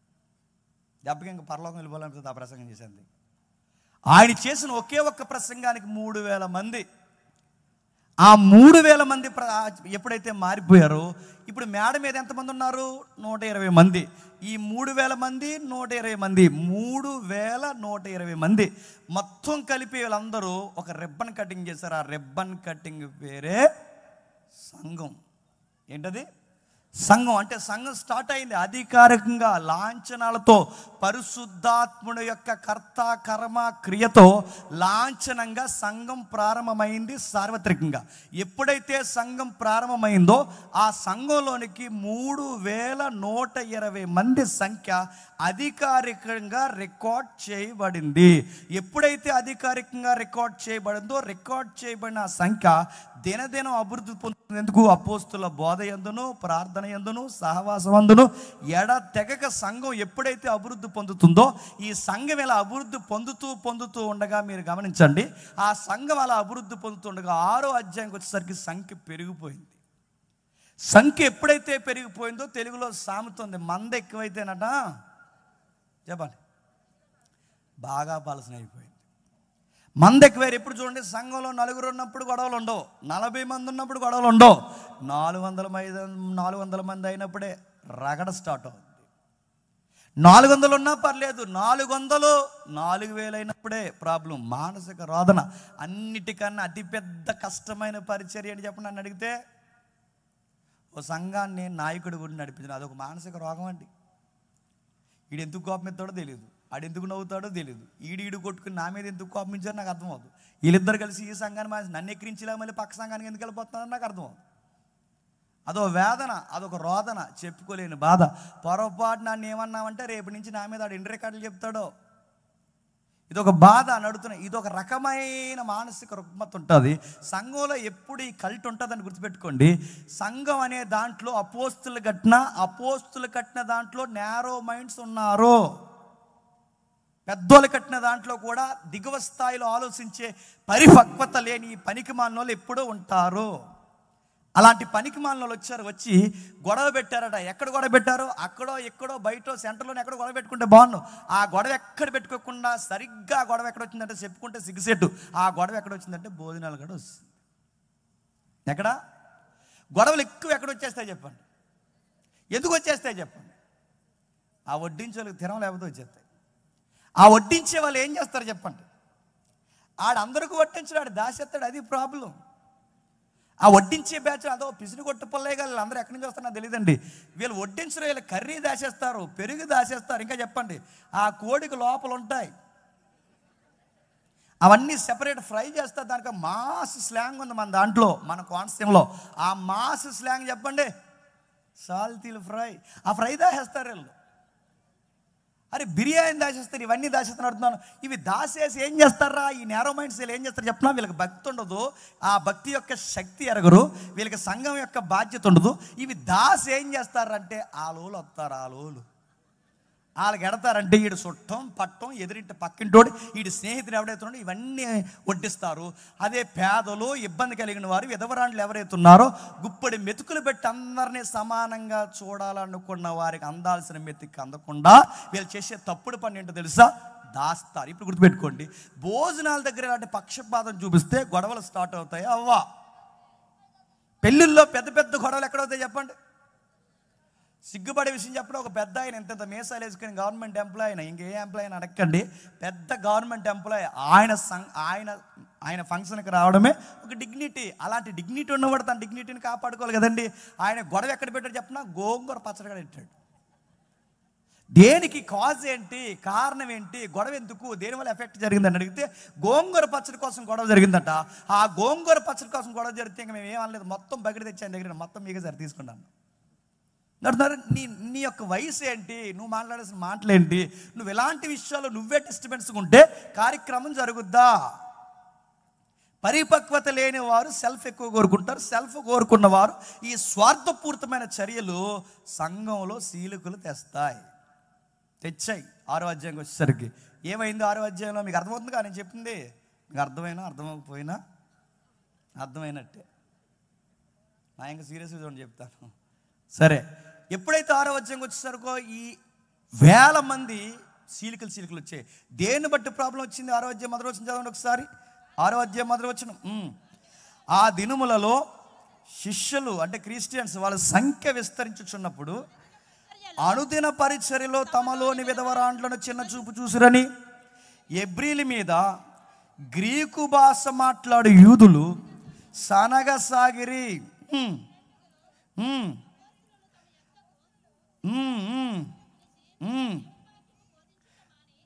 దెబ్బకి ఇంకా పరలోకం వెళ్ళిపోవాలనిపిస్తుంది. ఆ ప్రసంగం చేసింది ఆయన చేసిన ఒకే ఒక్క ప్రసంగానికి 3000 మంది. ఆ 3000 మంది ఎప్పుడైతే మారిపోయారో ఇప్పుడు మేడ మీద ఎంతమంది ఉన్నారు? 120 మంది. ఈ 3000 మంది 120 మంది 3120 మంది మొత్తం కలిపి వీళ్ళందరూ ఒక రిబ్బన్ కటింగ్ చేశారు. ఆ రిబ్బన్ కటింగ్ పేరే సంఘం. ఏంటది? సంఘం. అంటే సంఘం స్టార్ట్ అయింది అధికారికంగా లాంఛనాలతో, పరిశుద్ధాత్ముడు యొక్క కర్త కర్మ క్రియతో లాంఛనంగా సంఘం ప్రారంభమైంది సార్వత్రికంగా. ఎప్పుడైతే సంఘం ప్రారంభమైందో ఆ సంఘంలోనికి 3120 మంది సంఖ్య అధికారికంగా రికార్డ్ చేయబడింది. ఎప్పుడైతే అధికారికంగా రికార్డ్ చేయబడిందో రికార్డ్ చేయబడిన సంఖ్య దినదినం అభివృద్ధి పొందుతుంది. ఎందుకు? అపోస్తుల బోధ యందును, ప్రార్థన యందును, సహవాసం అందును ఎడతెగక సంఘం ఎప్పుడైతే అభివృద్ధి పొందుతుందో, ఈ సంఘం ఇలా అభివృద్ధి పొందుతూ ఉండగా మీరు గమనించండి, ఆ సంఘం అలా అభివృద్ధి పొందుతుండగా 6వ అధ్యాయంకి వచ్చేసరికి సంఖ్య పెరిగిపోయింది. సంఖ్య ఎప్పుడైతే పెరిగిపోయిందో తెలుగులో సామెత ఉంది, మంద ఎక్కువైతేనట చెప్పండి బాగా పాలసన అయిపోయింది. మంది ఎక్కువ. ఎప్పుడు చూడండి, సంఘంలో 4 ఉన్నప్పుడు గొడవలు ఉండవు, 40 మంది ఉన్నప్పుడు గొడవలు ఉండవు, 400 మంది అయినప్పుడే రగడ స్టార్ట్ అవుతుంది. 400 ఉన్నా పర్లేదు, 400 4000 అయినప్పుడే ప్రాబ్లం. మానసిక రోదన. అన్నిటికన్నా అతిపెద్ద కష్టమైన పరిచర్య అని చెప్పి నన్ను అడిగితే ఓ సంఘాన్ని నాయకుడి గురించి నడిపించిన అదొక మానసిక రోగం అండి. ఈడు ఎందుకు కోపం ఎత్తాడో తెలియదు, ఆడు ఎందుకు నవ్వుతాడో తెలియదు, ఈడు కొట్టుకుని నా మీద ఎందుకు కోపించారో నాకు అర్థమవుతుంది. వీళ్ళిద్దరు కలిసి ఈ సంఘాన్ని నన్ను ఎక్కిరించలే మళ్ళీ పక్క సంఘానికి ఎందుకు వెళ్ళిపోతున్నారో నాకు అర్థమవుతుంది. అదో వేదన, అదొక రోదన, చెప్పుకోలేని బాధ. పొరపాటు నన్ను ఏమన్నామంటే రేపు నుంచి నా మీద ఆడు ఎన్ని రికార్డులు చెప్తాడో, ఇదొక బాధ నడుతున్న. ఇదొక రకమైన మానసిక రుగ్మత ఉంటుంది సంఘంలో. ఎప్పుడు ఈ కల్ట్ ఉంటుందని గుర్తుపెట్టుకోండి. సంఘం అనే దాంట్లో అపోస్తులు కట్టిన దాంట్లో నేరో మైండ్స్ ఉన్నారు. పెద్దోళ్ళు కట్టిన దాంట్లో కూడా దిగువ స్థాయిలో ఆలోచించే పరిపక్వత లేని పనికి మాలినోళ్ళు ఎప్పుడూ ఉంటారు. అలాంటి పనికి మాలినోళ్ళు వచ్చి గొడవ పెట్టారట. ఎక్కడ గొడవ పెట్టారో అక్కడో ఎక్కడో బయటో సెంటర్లోనే ఎక్కడో గొడవ పెట్టుకుంటే బాగున్నాను. ఆ గొడవ ఎక్కడ పెట్టుకోకుండా సరిగ్గా గొడవ ఎక్కడ వచ్చిందంటే చెప్పుకుంటే సిగ్గుసేటు. ఆ గొడవ ఎక్కడ వచ్చిందంటే భోజనాలు కూడా వస్తుంది. ఎక్కడ గొడవలు ఎక్కువ ఎక్కడ వచ్చేస్తాయి చెప్పండి? ఎందుకు వచ్చేస్తాయి చెప్పండి? ఆ వడ్డించే వాళ్ళకి తినం లేకపోతే వచ్చేస్తాయి. ఆ వడ్డించే వాళ్ళు ఏం చేస్తారు చెప్పండి? ఆడందరికీ వడ్డించడు, ఆడు దాచేస్తాడు. అది ప్రాబ్లం. ఆ వడ్డించే బ్యాచ్ అదో పిసిని కొట్టు పల్లయ్య గారు అందరూ ఎక్కడి నుంచి వస్తారో తెలియదండి. వీళ్ళు వడ్డించరు, వీళ్ళు కర్రీ దాచేస్తారు, పెరుగు దాచేస్తారు. ఇంకా చెప్పండి, ఆ కోడికి లోపలు ఉంటాయి, అవన్నీ సెపరేట్ ఫ్రై చేస్తారు. దానికి మాస్ స్లాంగ్ ఉంది మన దాంట్లో, మన కోనసీమలో. ఆ మాస్ స్లాంగ్ చెప్పండి, సాల్తీలు ఫ్రై. ఆ ఫ్రై దాచేస్తారు వీళ్ళు. అరే బిర్యానీ దాచేస్తారు, ఇవన్నీ దాచేస్తారు అడుగుతున్నాను. ఇవి దాచేసి ఏం చేస్తారా ఈ నేరో మైండ్స్? వీళ్ళు ఏం చేస్తారు చెప్పినా, వీళ్ళకి భక్తి ఉండదు, ఆ భక్తి యొక్క శక్తి ఎరగరు, వీళ్ళకి సంఘం యొక్క బాధ్యత ఉండదు. ఇవి దాసి ఏం చేస్తారంటే ఆలోలు వస్తారు, ఆలోలు వాళ్ళకి ఎడతారంటే వీడు చుట్టం పట్టం ఎదురింటి పక్కింటోడు వీడి స్నేహితుడు ఎవడైతున్నాడో ఇవన్నీ వడ్డిస్తారు. అదే పేదలు, ఇబ్బంది కలిగిన వారు, విధవరాండ్లు ఎవరైతే ఉన్నారో గుప్పడి మెతుకులు పెట్టి అందరినీ సమానంగా చూడాలనుకున్న వారికి అందాల్సిన మెతుకు అందకుండా వీళ్ళు చేసే తప్పుడు పని ఏంటో తెలుసా? దాస్తారు. ఇప్పుడు గుర్తుపెట్టుకోండి, భోజనాల దగ్గర ఇలాంటి పక్షపాతం చూపిస్తే గొడవలు స్టార్ట్ అవుతాయి. అవ్వా పెళ్ళిళ్ళలో పెద్ద పెద్ద గొడవలు ఎక్కడవుతాయి చెప్పండి? సిగ్గుపడే విషయం చెప్పడం, ఒక పెద్ద ఆయన ఎంత మీసాలు వేసుకుని గవర్నమెంట్ ఎంప్లాయ్ అయినా, ఇంకే ఎంప్లాయ్ అని అడగండి, పెద్ద గవర్నమెంట్ ఎంప్లాయ్, ఆయన ఫంక్షన్కి రావడమే ఒక డిగ్నిటీ. అలాంటి డిగ్నిటీ ఉన్నవాడు తన డిగ్నిటీని కాపాడుకోవాలి కదండి. ఆయన గొడవ ఎక్కడ పెట్టాడు చెప్పినా, గోంగూర పచ్చడిగా పెట్టాడు. దేనికి కాజ్ ఏంటి, కారణం ఏంటి, గొడవ ఎందుకు, దేనివల్ల ఎఫెక్ట్ జరిగిందని అడిగితే గోంగూర పచ్చడి కోసం గొడవ జరిగిందట. ఆ గోంగూర పచ్చడి కోసం గొడవ జరిగితే ఇంకా మేము ఏమనలేదు, మొత్తం బకెట్ తెచ్చి ఆయన దగ్గర మొత్తం మీకే సరి తీసుకున్నాను. నీ యొక్క వయసు ఏంటి, నువ్వు మాట్లాడాల్సిన మాటలేంటి, నువ్వు ఎలాంటి విషయాలు నువ్వే డిస్టర్బెన్స్ ఉంటే కార్యక్రమం జరుగుద్దా? పరిపక్వత లేని వారు సెల్ఫ్ ఎక్కువ కోరుకుంటారు. సెల్ఫ్ కోరుకున్న వారు ఈ స్వార్థపూరితమైన చర్యలు సంఘంలో సీలుకులు తెచ్చాయి. 6వ అధ్యాయంకి వచ్చేసరికి ఏమైంది? 6వ అధ్యాయంలో మీకు అర్థమవుతుందిగా నేను చెప్పింది? మీకు అర్థమైనా అర్థమవకపోయినా అర్థమైనట్టే. నా ఇంకా సీరియస్గా చూడండి చెప్తాను. సరే, ఎప్పుడైతే 6వ అధ్యాయంకి వచ్చేసరికో ఈ వేల మంది సీలికలు వచ్చాయి. దేన్ని బట్టి ప్రాబ్లం వచ్చింది? 6వ అధ్యాయం మొదటి వచనం చదవండి ఒకసారి. 6వ అధ్యాయం మొదటి వచనం. ఆ దినములలో శిష్యులు అంటే క్రిస్టియన్స్ వాళ్ళ సంఖ్య విస్తరించుచున్నప్పుడు అనుదిన పరిచర్యలో తమలోని విధవరాండ్లను చిన్న చూపు చూసిరని ఎబ్రీల మీద గ్రీకు భాష మాట్లాడు యూదులు సనగసాగిరి.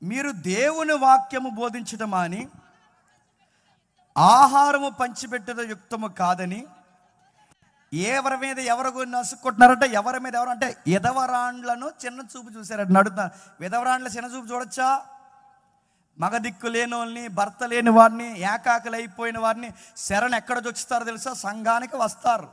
మీరు దేవుని వాక్యము బోధించటం అని ఆహారము పంచిపెట్టడం యుక్తము కాదని ఎవరి మీద ఎవరు నసుకుంటున్నారంటే, ఎవరి మీద ఎవరు అంటే విధవరాండ్లను చిన్న చూపు చూశారంటే అడుగుతున్నారు. విధవరాండ్ల చిన్న చూపు చూడొచ్చా? మగ దిక్కు లేని వాళ్ళని, భర్త లేని వారిని, ఏకాకలి అయిపోయిన వారిని శరణ్ ఎక్కడ చొచ్చుతారో తెలుసా? సంఘానికి వస్తారు.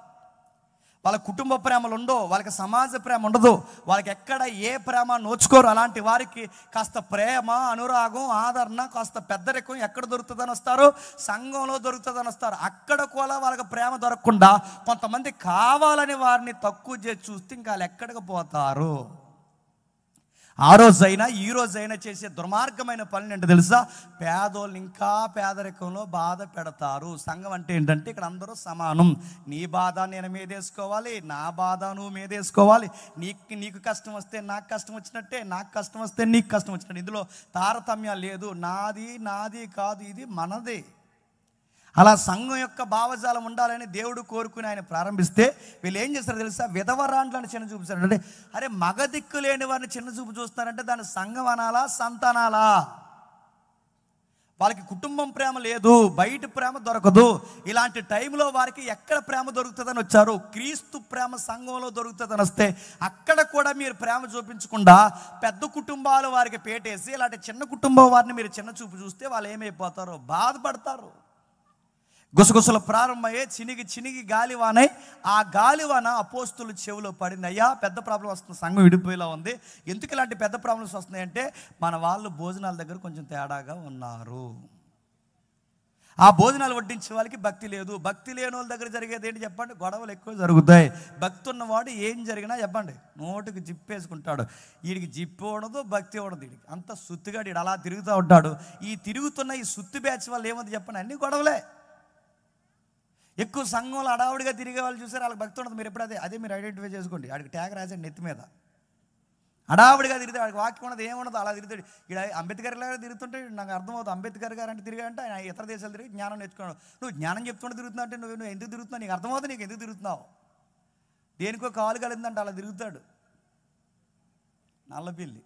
వాళ్ళ కుటుంబ ప్రేమలు ఉండవు, వాళ్ళకి సమాజ ప్రేమ ఉండదు, వాళ్ళకి ఎక్కడ ఏ ప్రేమ నోచుకోరు. అలాంటి వారికి కాస్త ప్రేమ, అనురాగం, ఆదరణ, కాస్త పెద్దరికం ఎక్కడ దొరుకుతుందని వస్తారు? సంఘంలో దొరుకుతుందని వస్తారు. అక్కడ కూడా వాళ్ళకి ప్రేమ దొరకకుండా కొంతమంది కావాలని వారిని తక్కువ చేసి చూస్తే ఇంకా వాళ్ళు ఎక్కడికి పోతారు? ఆ రోజైనా ఈ రోజైనా చేసే దుర్మార్గమైన పనులు ఏంటో తెలుసా? పేదోళ్ళు ఇంకా పేదరికంలో బాధ పెడతారు. సంఘం అంటే ఏంటంటే ఇక్కడ అందరూ సమానం. నీ బాధ నేను మీదేసుకోవాలి, నా బాధ నువ్వు మీదేసుకోవాలి. నీకు కష్టం వస్తే నాకు కష్టం వచ్చినట్టే, నాకు కష్టం వస్తే నీకు కష్టం వచ్చినట్టు. ఇందులో తారతమ్యం లేదు. నాది కాదు, ఇది మనదే. అలా సంఘం యొక్క భావజాలం ఉండాలని దేవుడు కోరుకుని ఆయన ప్రారంభిస్తే వీళ్ళు ఏం చేస్తారో తెలుసా? విధవరాండ్లను చిన్న చూపిస్తారు. అంటే అరే మగ దిక్కు లేని వారిని చిన్న చూపు చూస్తారంటే దాన్ని సంఘం అనాలా, సంతానాలా? వాళ్ళకి కుటుంబం ప్రేమ లేదు, బయట ప్రేమ దొరకదు. ఇలాంటి టైంలో వారికి ఎక్కడ ప్రేమ దొరుకుతుందని వచ్చారు? క్రీస్తు ప్రేమ సంఘంలో దొరుకుతుందని వస్తే అక్కడ కూడా మీరు ప్రేమ చూపించకుండా పెద్ద కుటుంబాలు వారికి పేటేసి ఇలాంటి చిన్న కుటుంబం వారిని మీరు చిన్న చూపు చూస్తే వాళ్ళు ఏమైపోతారో? బాధపడతారు. గుసగుసలు ప్రారంభమయ్యే చినిగి గాలివానై ఆ గాలివాన అపోస్తుల చెవిలో పడింది. అయ్యా పెద్ద ప్రాబ్లం వస్తుంది, సంఘం విడిపోయేలా ఉంది. ఎందుకు ఇలాంటి పెద్ద ప్రాబ్లమ్స్ వస్తున్నాయంటే మన వాళ్ళు భోజనాల దగ్గర కొంచెం తేడాగా ఉన్నారు. ఆ భోజనాలు వడ్డించే వాళ్ళకి భక్తి లేదు. భక్తి లేని వాళ్ళ దగ్గర జరిగేది ఏంటి చెప్పండి? గొడవలు ఎక్కువ జరుగుతాయి. భక్తి ఉన్నవాడు ఏం జరిగినా చెప్పండి నోటికి జిప్పేసుకుంటాడు. వీడికి జిప్పు ఉండదు, భక్తి ఉండదు. వీడికి అంత సుత్తిగాడు వీడు అలా తిరుగుతూ ఉంటాడు. ఈ తిరుగుతున్న ఈ సుత్తి బ్యాచ్ వల్ల ఏముంది చెప్పండి? అన్ని గొడవలే. ఎక్కువ సంఘంలో అడావుడిగా తిరిగే వాళ్ళు చూసారు, వాళ్ళకి భక్తి ఉండదు. మీరు ఎప్పుడు అదే మీరు ఐడెంటిఫై చేసుకోండి. వాడికి ట్యాగ్ రాసండి నెత్తి మీద. అడావుడిగా తిరిగితే వాడికి వాక్యం ఉండదు, ఏముండదు, అలా తిరుగుతాడు. ఇక్కడ అంబేద్కర్ లాగా తిరుగుతుంటే నాకు అర్థమవుతుంది. అంబేద్కర్ గారు అంటే తిరిగాడంటే ఆయన ఇతర దేశాలు తిరిగి జ్ఞానం నేర్చుకున్నాడు. నువ్వు జ్ఞానం చెప్తుంటే తిరుగుతున్నావు అంటే నువ్వు ఎందుకు తిరుగుతున్నావు? నీకు అర్థమవుతుంది, నీకు ఎందుకు తిరుగుతున్నావు? దేనికో కాలు కలిందంటే అలా తిరుగుతాడు నల్లపిల్లి.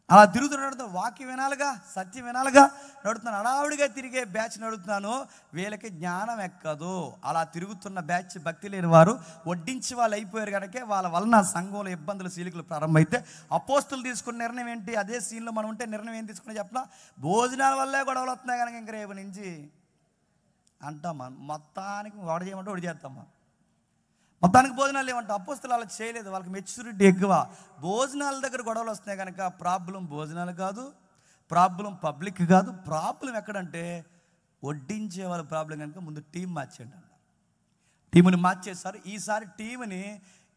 అలా తిరుగుతున్నాడు. వాక్యం వినాలిగా, సత్యం వినాలిగా నడుతున్నాను. అడావుడిగా తిరిగే బ్యాచ్ నడుతున్నాను, వీళ్ళకి జ్ఞానం ఎక్కదు. అలా తిరుగుతున్న బ్యాచ్ భక్తి లేని వారు వడ్డించి వాళ్ళు అయిపోయారు కనుక వాళ్ళ వలన సంఘంలో ఇబ్బందులు సీలికలు ప్రారంభమైతే అపోస్తులు తీసుకున్న నిర్ణయం ఏంటి? అదే సీన్లో మనం ఉంటే నిర్ణయం ఏం తీసుకుని చెప్పినా, భోజనాల వల్లే గొడవలు వస్తున్నాయి కనుక ఇంక రేపు నుంచి అంటామా, మొత్తానికి ఒకటి చేయమంటే ఒకటి చేస్తామా, మొత్తానికి భోజనాలు ఏమంటాం. అపోస్తులు అలా చేయలేదు, వాళ్ళకి మెచ్యూరిటీ ఎక్కువ. భోజనాల దగ్గర గొడవలు వస్తున్నాయి కనుక ప్రాబ్లం భోజనాలు కాదు, ప్రాబ్లం పబ్లిక్ కాదు, ప్రాబ్లం ఎక్కడంటే వడ్డించే వాళ్ళ ప్రాబ్లం కనుక ముందు టీం మార్చండి అన్న. టీముని మార్చేస్తారు. ఈసారి టీముని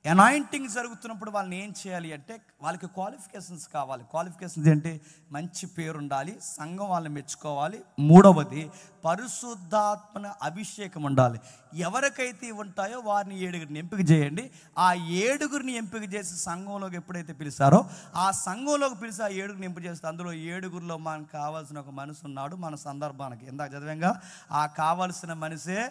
అనాయింటింగ్ జరుగుతున్నప్పుడు వాళ్ళని ఏం చేయాలి అంటే వాళ్ళకి క్వాలిఫికేషన్స్ కావాలి. క్వాలిఫికేషన్స్ ఏంటి? మంచి పేరు ఉండాలి, సంఘం వాళ్ళని మెచ్చుకోవాలి. మూడవది పరిశుద్ధాత్మన అభిషేకం ఉండాలి. ఎవరికైతే ఉంటాయో వారిని 7గురిని ఎంపిక చేయండి. ఆ 7గురిని ఎంపిక చేసి సంఘంలోకి ఎప్పుడైతే పిలిచారో ఆ సంఘంలోకి పిలిచి ఆ 7గురిని ఎంపిక చేస్తే అందులో 7గురిలో మనకు కావాల్సిన ఒక మనిషి ఉన్నాడు. మన సందర్భానికి ఇందాక చదివంగా ఆ కావాల్సిన మనిషే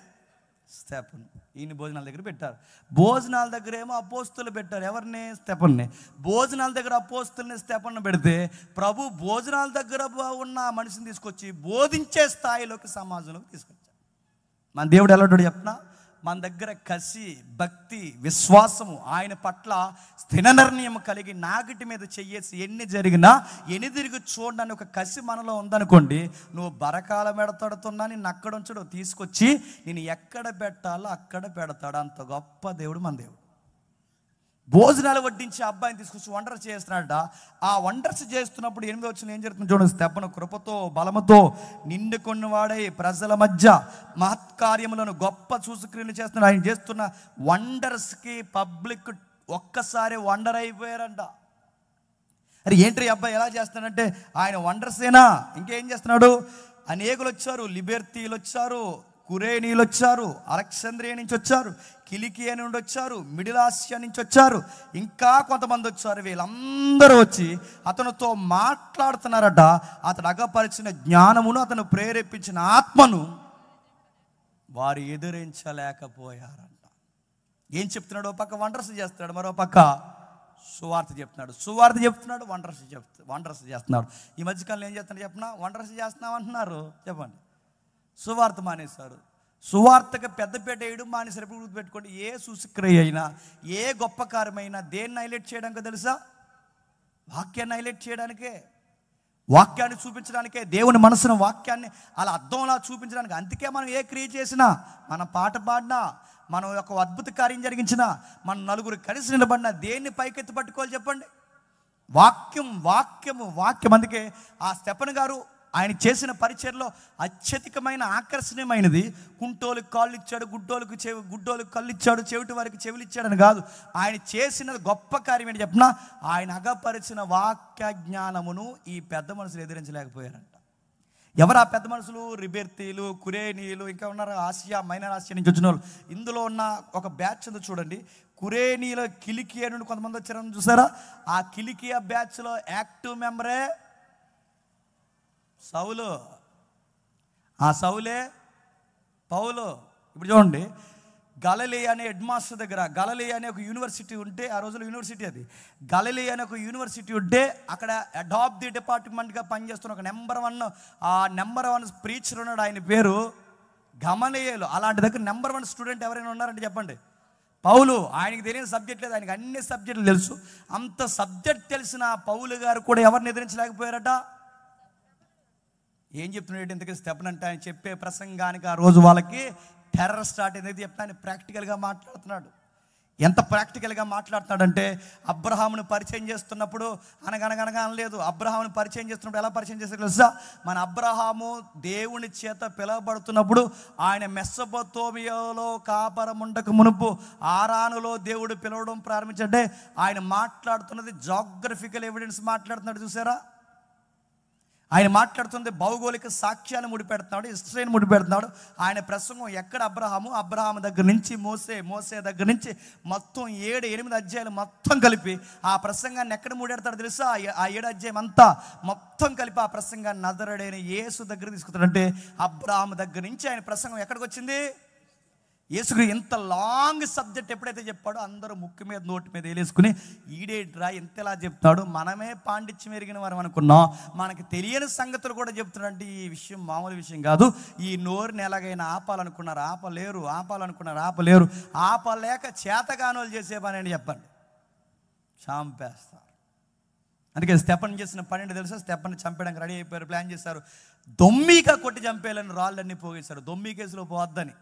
స్తెఫను. ఈయన భోజనాల దగ్గర పెట్టారు. భోజనాల దగ్గర ఏమో అపోస్తులు పెట్టారు. ఎవరిని? స్తెఫన్ని. భోజనాల దగ్గర అపోస్తుల్ని స్తెఫన్ను పెడితే ప్రభు భోజనాల దగ్గర ఉన్న మనిషిని తీసుకొచ్చి బోధించే స్థాయిలోకి సమాజంలోకి తీసుకొచ్చారు. మన దేవుడు ఎలా ఉంటాడు చెప్పనా? మన దగ్గర కసి, భక్తి, విశ్వాసము, ఆయన పట్ల స్థిర నిర్ణయం కలిగి నాగిటి మీద చెయ్యేసి ఎన్ని జరిగినా ఎనిదిరిగి చూడడానికి ఒక కసి మనలో ఉందనుకోండి, నువ్వు బరకాల మెడతడుతున్నా నిన్ను అక్కడ ఉంచడు, తీసుకొచ్చి నేను ఎక్కడ పెట్టాలో అక్కడ పెడతాడు. అంత గొప్ప దేవుడు మన దేవుడు. భోజనాలు వడ్డించి అబ్బాయిని తీసుకొచ్చి వండర్స్ చేస్తున్నాడట. ఆ వండర్స్ చేస్తున్నప్పుడు 8వ వచనం ఏం జరుగుతుంది చూడండి. స్తెఫను కృపతో బలముతో నిండుకొని వాడై ప్రజల మధ్య మహత్కార్యములను గొప్ప సూచక్రియలు చేస్తున్నాడు. ఆయన చేస్తున్న వండర్స్కి పబ్లిక్ ఒక్కసారి వండర్ అయిపోయారంట. అరే ఏంటి అబ్బాయి ఎలా చేస్తున్నాడంటే ఆయన వండర్సేనా, ఇంకేం చేస్తున్నాడు? అనేకులు వచ్చారు, లిబెర్తీలు వచ్చారు, కురేనీలు వచ్చారు, అలెగ్జాంద్రియా నుంచి వచ్చారు, కిలికియా నుండి వచ్చారు, మిడిల్ ఆసియా నుంచి వచ్చారు, ఇంకా కొంతమంది వచ్చారు. వీళ్ళందరూ వచ్చి అతనితో మాట్లాడుతున్నారట. అతను అగపరిచిన జ్ఞానమును, అతను ప్రేరేపించిన ఆత్మను వారు ఎదిరించలేకపోయారంట. ఏం చెప్తున్నాడు? ఓ పక్క వండర్స్ చేస్తున్నాడు, మరో పక్క సువార్త చెప్తున్నాడు. సువార్త చెప్తున్నాడు, వండర్స్ చేస్తున్నాడు. ఈ మధ్యకాలంలో ఏం చేస్తున్నాడు చెప్పినా? వండర్స్ చేస్తున్నాం అంటున్నారు. చెప్పండి. సువార్త మానేశారు. సువార్తకి పెద్దపేట వేయడం మానేశారు. ఎప్పుడు గుర్తుపెట్టుకోండి, ఏ సూచక్రియ అయినా, ఏ గొప్ప కార్యమైనా దేన్ని హైలైట్ చేయడానికి తెలుసా? వాక్యాన్ని హైలైట్ చేయడానికే, వాక్యాన్ని చూపించడానికే, దేవుని మనసును వాక్యాన్ని అలా అర్థంలా చూపించడానికి. అందుకే మనం ఏ క్రియ చేసినా, మనం పాట పాడినా, మనం ఒక అద్భుత కార్యం జరిగించినా, మన నలుగురు కలిసి నిలబడినా దేన్ని పైకెత్తి పట్టుకోవాలి చెప్పండి? వాక్యం, వాక్యము, వాక్యం. అందుకే ఆ స్తెఫను గారు ఆయన చేసిన పరిచర్లో అత్యధికమైన ఆకర్షణీయమైనది కుంటోలకు కాళ్ళు ఇచ్చాడు, గుడ్డోలకు కళ్ళు ఇచ్చాడు, చెవిటి వారికి చెవులు ఇచ్చాడని కాదు. ఆయన చేసిన గొప్ప కార్యం ఏంటి చెప్పినా? ఆయన అగపరిచిన వాక్య జ్ఞానమును ఈ పెద్ద మనుషులు ఎదిరించలేకపోయారంట. ఎవరు ఆ పెద్ద మనుషులు? రిబెర్తీలు, కురేనీలు, ఇంకా ఉన్నారు ఆసియా, మైనర్ ఆసియా నుంచి వచ్చిన వాళ్ళు. ఇందులో ఉన్న ఒక బ్యాచ్ ఉంది చూడండి. కురేనీలో కిలికియా నుండి కొంతమంది వచ్చారని చూసారా? ఆ కిలికియా బ్యాచ్లో యాక్టివ్ మెంబరే సౌలు. ఆ సౌలే పౌలు. ఇప్పుడు చూడండి, గలిలయ అనే హెడ్ మాస్టర్ దగ్గర, గలిలయ అనే ఒక యూనివర్సిటీ ఉంటే, ఆ రోజుల్లో యూనివర్సిటీ అది, గలిలయ అనే ఒక యూనివర్సిటీ ఉంటే అక్కడ హెడ్ ఆఫ్ ది డిపార్ట్మెంట్గా పనిచేస్తున్న ఒక నెంబర్ వన్ ప్రీచర్ ఉన్నాడు. ఆయన పేరు గమలీయేలు. అలాంటి దగ్గర నెంబర్ 1 స్టూడెంట్ ఎవరైనా ఉన్నారంటే చెప్పండి? పౌలు. ఆయనకి తెలియని సబ్జెక్ట్ లేదు, ఆయనకి అన్ని సబ్జెక్టులు తెలుసు. అంత సబ్జెక్ట్ తెలిసిన పౌలు గారు కూడా ఎవరిని ఎదిరించలేకపోయారట. ఏం చెప్తున్నాడు ఇంతకీ స్తెఫను అంటే? ఆయన చెప్పే ప్రసంగానికి ఆ రోజు వాళ్ళకి టెర్రర్ స్టార్ట్ అయింది. చెప్తే ఆయన ప్రాక్టికల్గా మాట్లాడుతున్నాడు. ఎంత ప్రాక్టికల్గా మాట్లాడుతున్నాడంటే, అబ్రహామును పరిచయం చేస్తున్నప్పుడు అనగనగనగా అనలేదు. అబ్రహామును పరిచయం చేస్తున్నప్పుడు ఎలా పరిచయం చేస్తాడు తెలుసా? మన అబ్రహాము దేవుని చేత పిలువబడుతున్నప్పుడు ఆయన మెస్సొపొతేమియాలో కాపురం ఉండక మునుపు ఆరానులో దేవుడు పిలవడం ప్రారంభించంటే ఆయన మాట్లాడుతున్నది జాగ్రఫికల్ ఎవిడెన్స్ మాట్లాడుతున్నాడు. చూసారా? ఆయన మాట్లాడుతుంది భౌగోళిక సాక్ష్యాన్ని ముడిపెడుతున్నాడు, హిస్టరీని ముడిపెడుతున్నాడు. ఆయన ప్రసంగం ఎక్కడ అబ్రహాము దగ్గర నుంచి మోసే దగ్గర నుంచి మొత్తం 7-8 అధ్యాయాలు మొత్తం కలిపి ఆ ప్రసంగాన్ని ఎక్కడ ముడెడతాడు తెలుసా? ఆ 7 అధ్యాయం అంతా మొత్తం కలిపి ఆ ప్రసంగాన్ని నజరేయుడైన యేసు దగ్గర తీసుకుంటాడంటే అబ్రహాము దగ్గర నుంచి ఆయన ప్రసంగం ఎక్కడికి వచ్చింది? యేసుకు ఇంత లాంగ్ సబ్జెక్ట్ ఎప్పుడైతే చెప్పాడో అందరూ ముక్కు మీద నోటి మీద వేలేసుకుని ఈడేట్రా ఇంతలా చెప్తాడు, మనమే పాండిత్యం ఎరిగిన వారు అనుకున్నాం, మనకి తెలియని సంగతులు కూడా చెప్తున్నాడంటే ఈ విషయం మామూలు విషయం కాదు. ఈ నోరుని ఎలాగైనా ఆపాలనుకున్నారు, ఆపలేరు, ఆపలేక చేతగానోలు చేసే పని అని చెప్పండి, చంపేస్తారు. అందుకే స్టెఫన్ చేసిన పని ఏంటో తెలుసా? స్టెఫన్ చంపడానికి రెడీ అయిపోయారు, ప్లాన్ చేశారు. దొమ్మిగా కొట్టి చంపేయాలని రాళ్ళన్నీ పోగేశారు. దొమ్మి కేసులో పోవద్దని.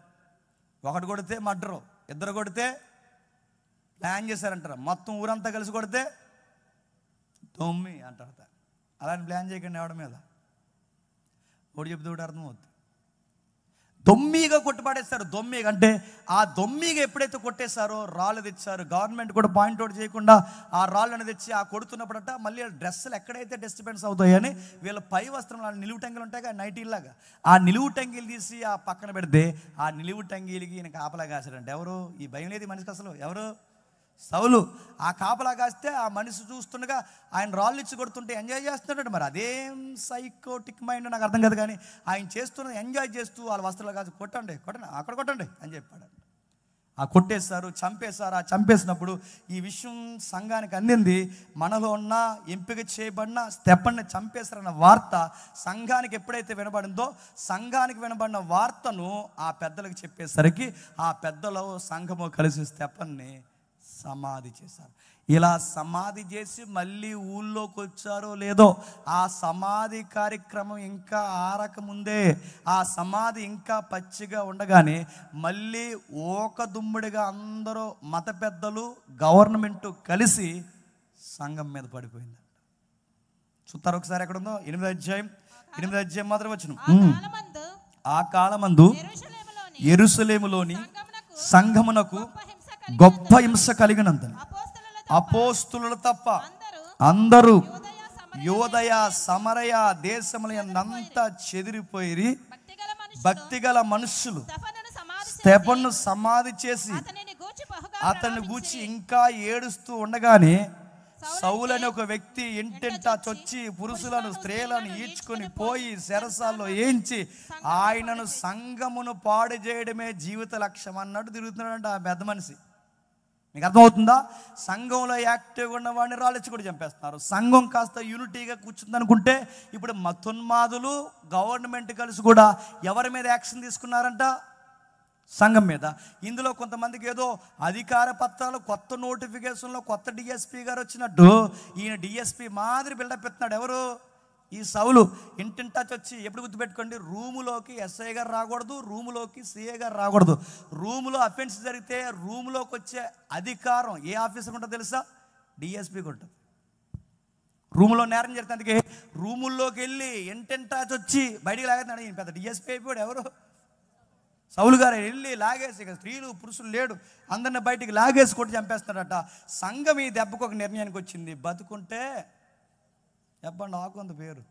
ఒకటి కొడితే మర్డరు, 2 కొడితే ప్లాన్ చేశారంటారు, మొత్తం ఊరంతా కలిసి కొడితే దొమ్మి అంటారు. అలాంటి ప్లాన్ చేయకండి ఎవడ మీద. ఒకటి చెప్తే ఒకటి అర్థమవుతుంది. దొమ్మిగా కొట్టుపడేస్తారు. దొమ్మిగా అంటే ఆ దొమ్మిగా ఎప్పుడైతే కొట్టేశారో రాళ్ళు తెచ్చారు. గవర్నమెంట్ కూడా పాయింట్అవుట్ చేయకుండా ఆ రాళ్ళని తెచ్చి ఆ కొడుతున్నప్పుడట మళ్ళీ డ్రెస్సులు ఎక్కడైతే డిస్టర్బెన్స్ అవుతాయని వీళ్ళ పై వస్త్రం నిలువు టంగిలు ఉంటాయి కదా, నైటీలాగా, ఆ నిలువు టంగిలు తీసి ఆ పక్కన పెడితే ఆ నిలువు టంగిలికి ఈయన కాపలా కాశాడంటే ఎవరు? ఈ భయం లేదు మనిషికి అసలు. ఎవరు? సౌలు. ఆ కాపలా కాస్తే ఆ మనిషి చూస్తుండగా ఆయన రాళ్ళు ఇచ్చి కొడుతుంటే ఎంజాయ్ చేస్తున్నాడు. మరి అదేం సైకోటిక్ మైండ్ నాకు అర్థం కాదు, కానీ ఆయన చేస్తున్నది ఎంజాయ్ చేస్తూ వాళ్ళ వస్త్రాలు కాదు, కొట్టండి అక్కడ కొట్టండి అని చెప్పాడు. ఆ కొట్టేశారు, చంపేశారు. ఆ చంపేసినప్పుడు ఈ విషయం సంఘానికి అందింది. మనలో ఉన్న ఎంపిక చేయబడిన స్టెఫన్ని చంపేశారన్న వార్త సంఘానికి ఎప్పుడైతే వినబడిందో, సంఘానికి వినబడిన వార్తను ఆ పెద్దలకు చెప్పేసరికి ఆ పెద్దలు సంఘము కలిసి స్టెఫన్ని సమాధి చేశారు. ఇలా సమాధి చేసి మళ్ళీ ఊళ్ళోకి వచ్చారో లేదో, ఆ సమాధి కార్యక్రమం ఇంకా ఆరకముందే, ఆ సమాధి ఇంకా పచ్చిగా ఉండగానే మళ్ళీ దుమ్ముడిగా అందరూ మత పెద్దలు గవర్నమెంట్ కలిసి సంఘం మీద పడిపోయింది. చూస్తారు ఒకసారి ఎక్కడ ఉందో? 8వ అధ్యాయం మొదటి వచనం. ఆ కాలమందు యెరూషలేములోని సంఘమునకు గొప్ప హింస కలిగినందున అపోస్తులు తప్ప అందరూ యోదయ సమరయ దేశములంతా చెదిరిపోయి భక్తిగల మనుషులు స్టెఫనును సమాధి చేసి అతన్ని గూర్చి ఇంకా ఏడుస్తూ ఉండగానే సౌలు అనే ఒక వ్యక్తి ఇంటింటా చొచ్చి పురుషులను స్త్రీలను ఈడ్చుకొని పోయి చెరసాల్లో ఏంచి ఆయనను సంఘమును పాడు చేయడమే జీవిత లక్ష్యం అన్నట్టు తిరుగుతున్నాడంట ఆ పెద్ద మనిషి. మీకు అర్థమవుతుందా? సంఘంలో యాక్టివ్గా ఉన్న వాడిని రాళ్ళిచ్చి కూడా చంపేస్తున్నారు. సంఘం కాస్త యూనిటీగా కూర్చుంది అనుకుంటే ఇప్పుడు మతోన్మాదులు గవర్నమెంట్ కలిసి కూడా ఎవరి మీద యాక్షన్ తీసుకున్నారంట? సంఘం మీద. ఇందులో కొంతమందికి ఏదో అధికార పత్రాలు, కొత్త నోటిఫికేషన్లో కొత్త డిఎస్పీ గారు వచ్చినట్టు ఈయన డిఎస్పీ మాదిరి బిల్డప్ ఎత్తున్నాడు. ఎవరు? ఈ సౌలు. ఇంటింటా వచ్చి ఎప్పుడు గుర్తుపెట్టుకోండి, రూములోకి ఎస్ఐ గారు రాకూడదు, రూములోకి సిఏ గారు రాకూడదు. రూములో అఫెన్స్ జరిగితే రూములోకి వచ్చే అధికారం ఏ ఆఫీసర్ ఉంటుందో తెలుసా? డిఎస్పీకి ఉంటుంది. రూములో నేరం జరిగితే అందుకే రూముల్లోకి వెళ్ళి ఇంటింటా వచ్చి బయటికి లాగేస్తున్నాడు. ఈయన పెద్ద డిఎస్పీ అయిపోయాడు. ఎవరు? సౌలు గారు వెళ్ళి లాగేసి, ఇక స్త్రీలు పురుషులు లేడు, అందరిని బయటికి లాగేసి కొట్టి చంపేస్తున్నాడట. సంఘం ఈ దెబ్బకు ఒక నిర్ణయానికి వచ్చింది, బతుకుంటే చెప్పండి ఆకుంది పేరు,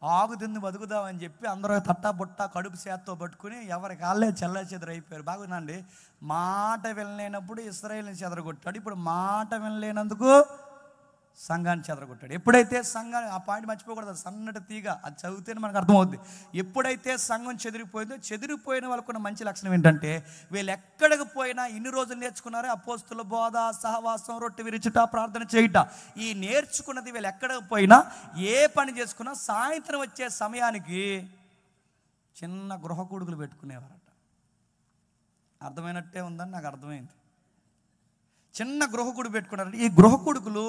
ఆకు తింది బతుకుదామని చెప్పి అందరూ తట్టా బుట్ట కడుపు చేత్తో పట్టుకుని ఎవరి కాళ్ళే చెల్ల చెదరు అయిపోయారు. బాగుందండి. మాట వినలేనప్పుడు ఇశ్రాయేలుని చెదరగొట్టాడు, ఇప్పుడు మాట వినలేనందుకు సంఘాన్ని చెదరగొట్టాడు. ఎప్పుడైతే సంఘాన్ని, ఆ పాయింట్ మర్చిపోకూడదు, సన్నటి తీగ, అది చదివితేనే మనకు అర్థమవుద్ది. ఎప్పుడైతే సంఘం చెదిరిపోయిందో, చెదిరిపోయిన వాళ్ళకున్న మంచి లక్షణం ఏంటంటే వీళ్ళు ఎక్కడికి పోయినా ఇన్ని రోజులు నేర్చుకున్నారే అపోస్తుల బోధ, సహవాసం, రొట్టె విరుచుట, ప్రార్థన చేయుట, ఈ నేర్చుకున్నది వీళ్ళు ఎక్కడికి పోయినా ఏ పని చేసుకున్నా సాయంత్రం వచ్చే సమయానికి చిన్న గృహ కూడుకులు పెట్టుకునేవారట. అర్థమైనట్టే ఉందని నాకు అర్థమైంది. చిన్న గృహకుడు పెట్టుకున్నారు. ఈ గృహకుడుకులు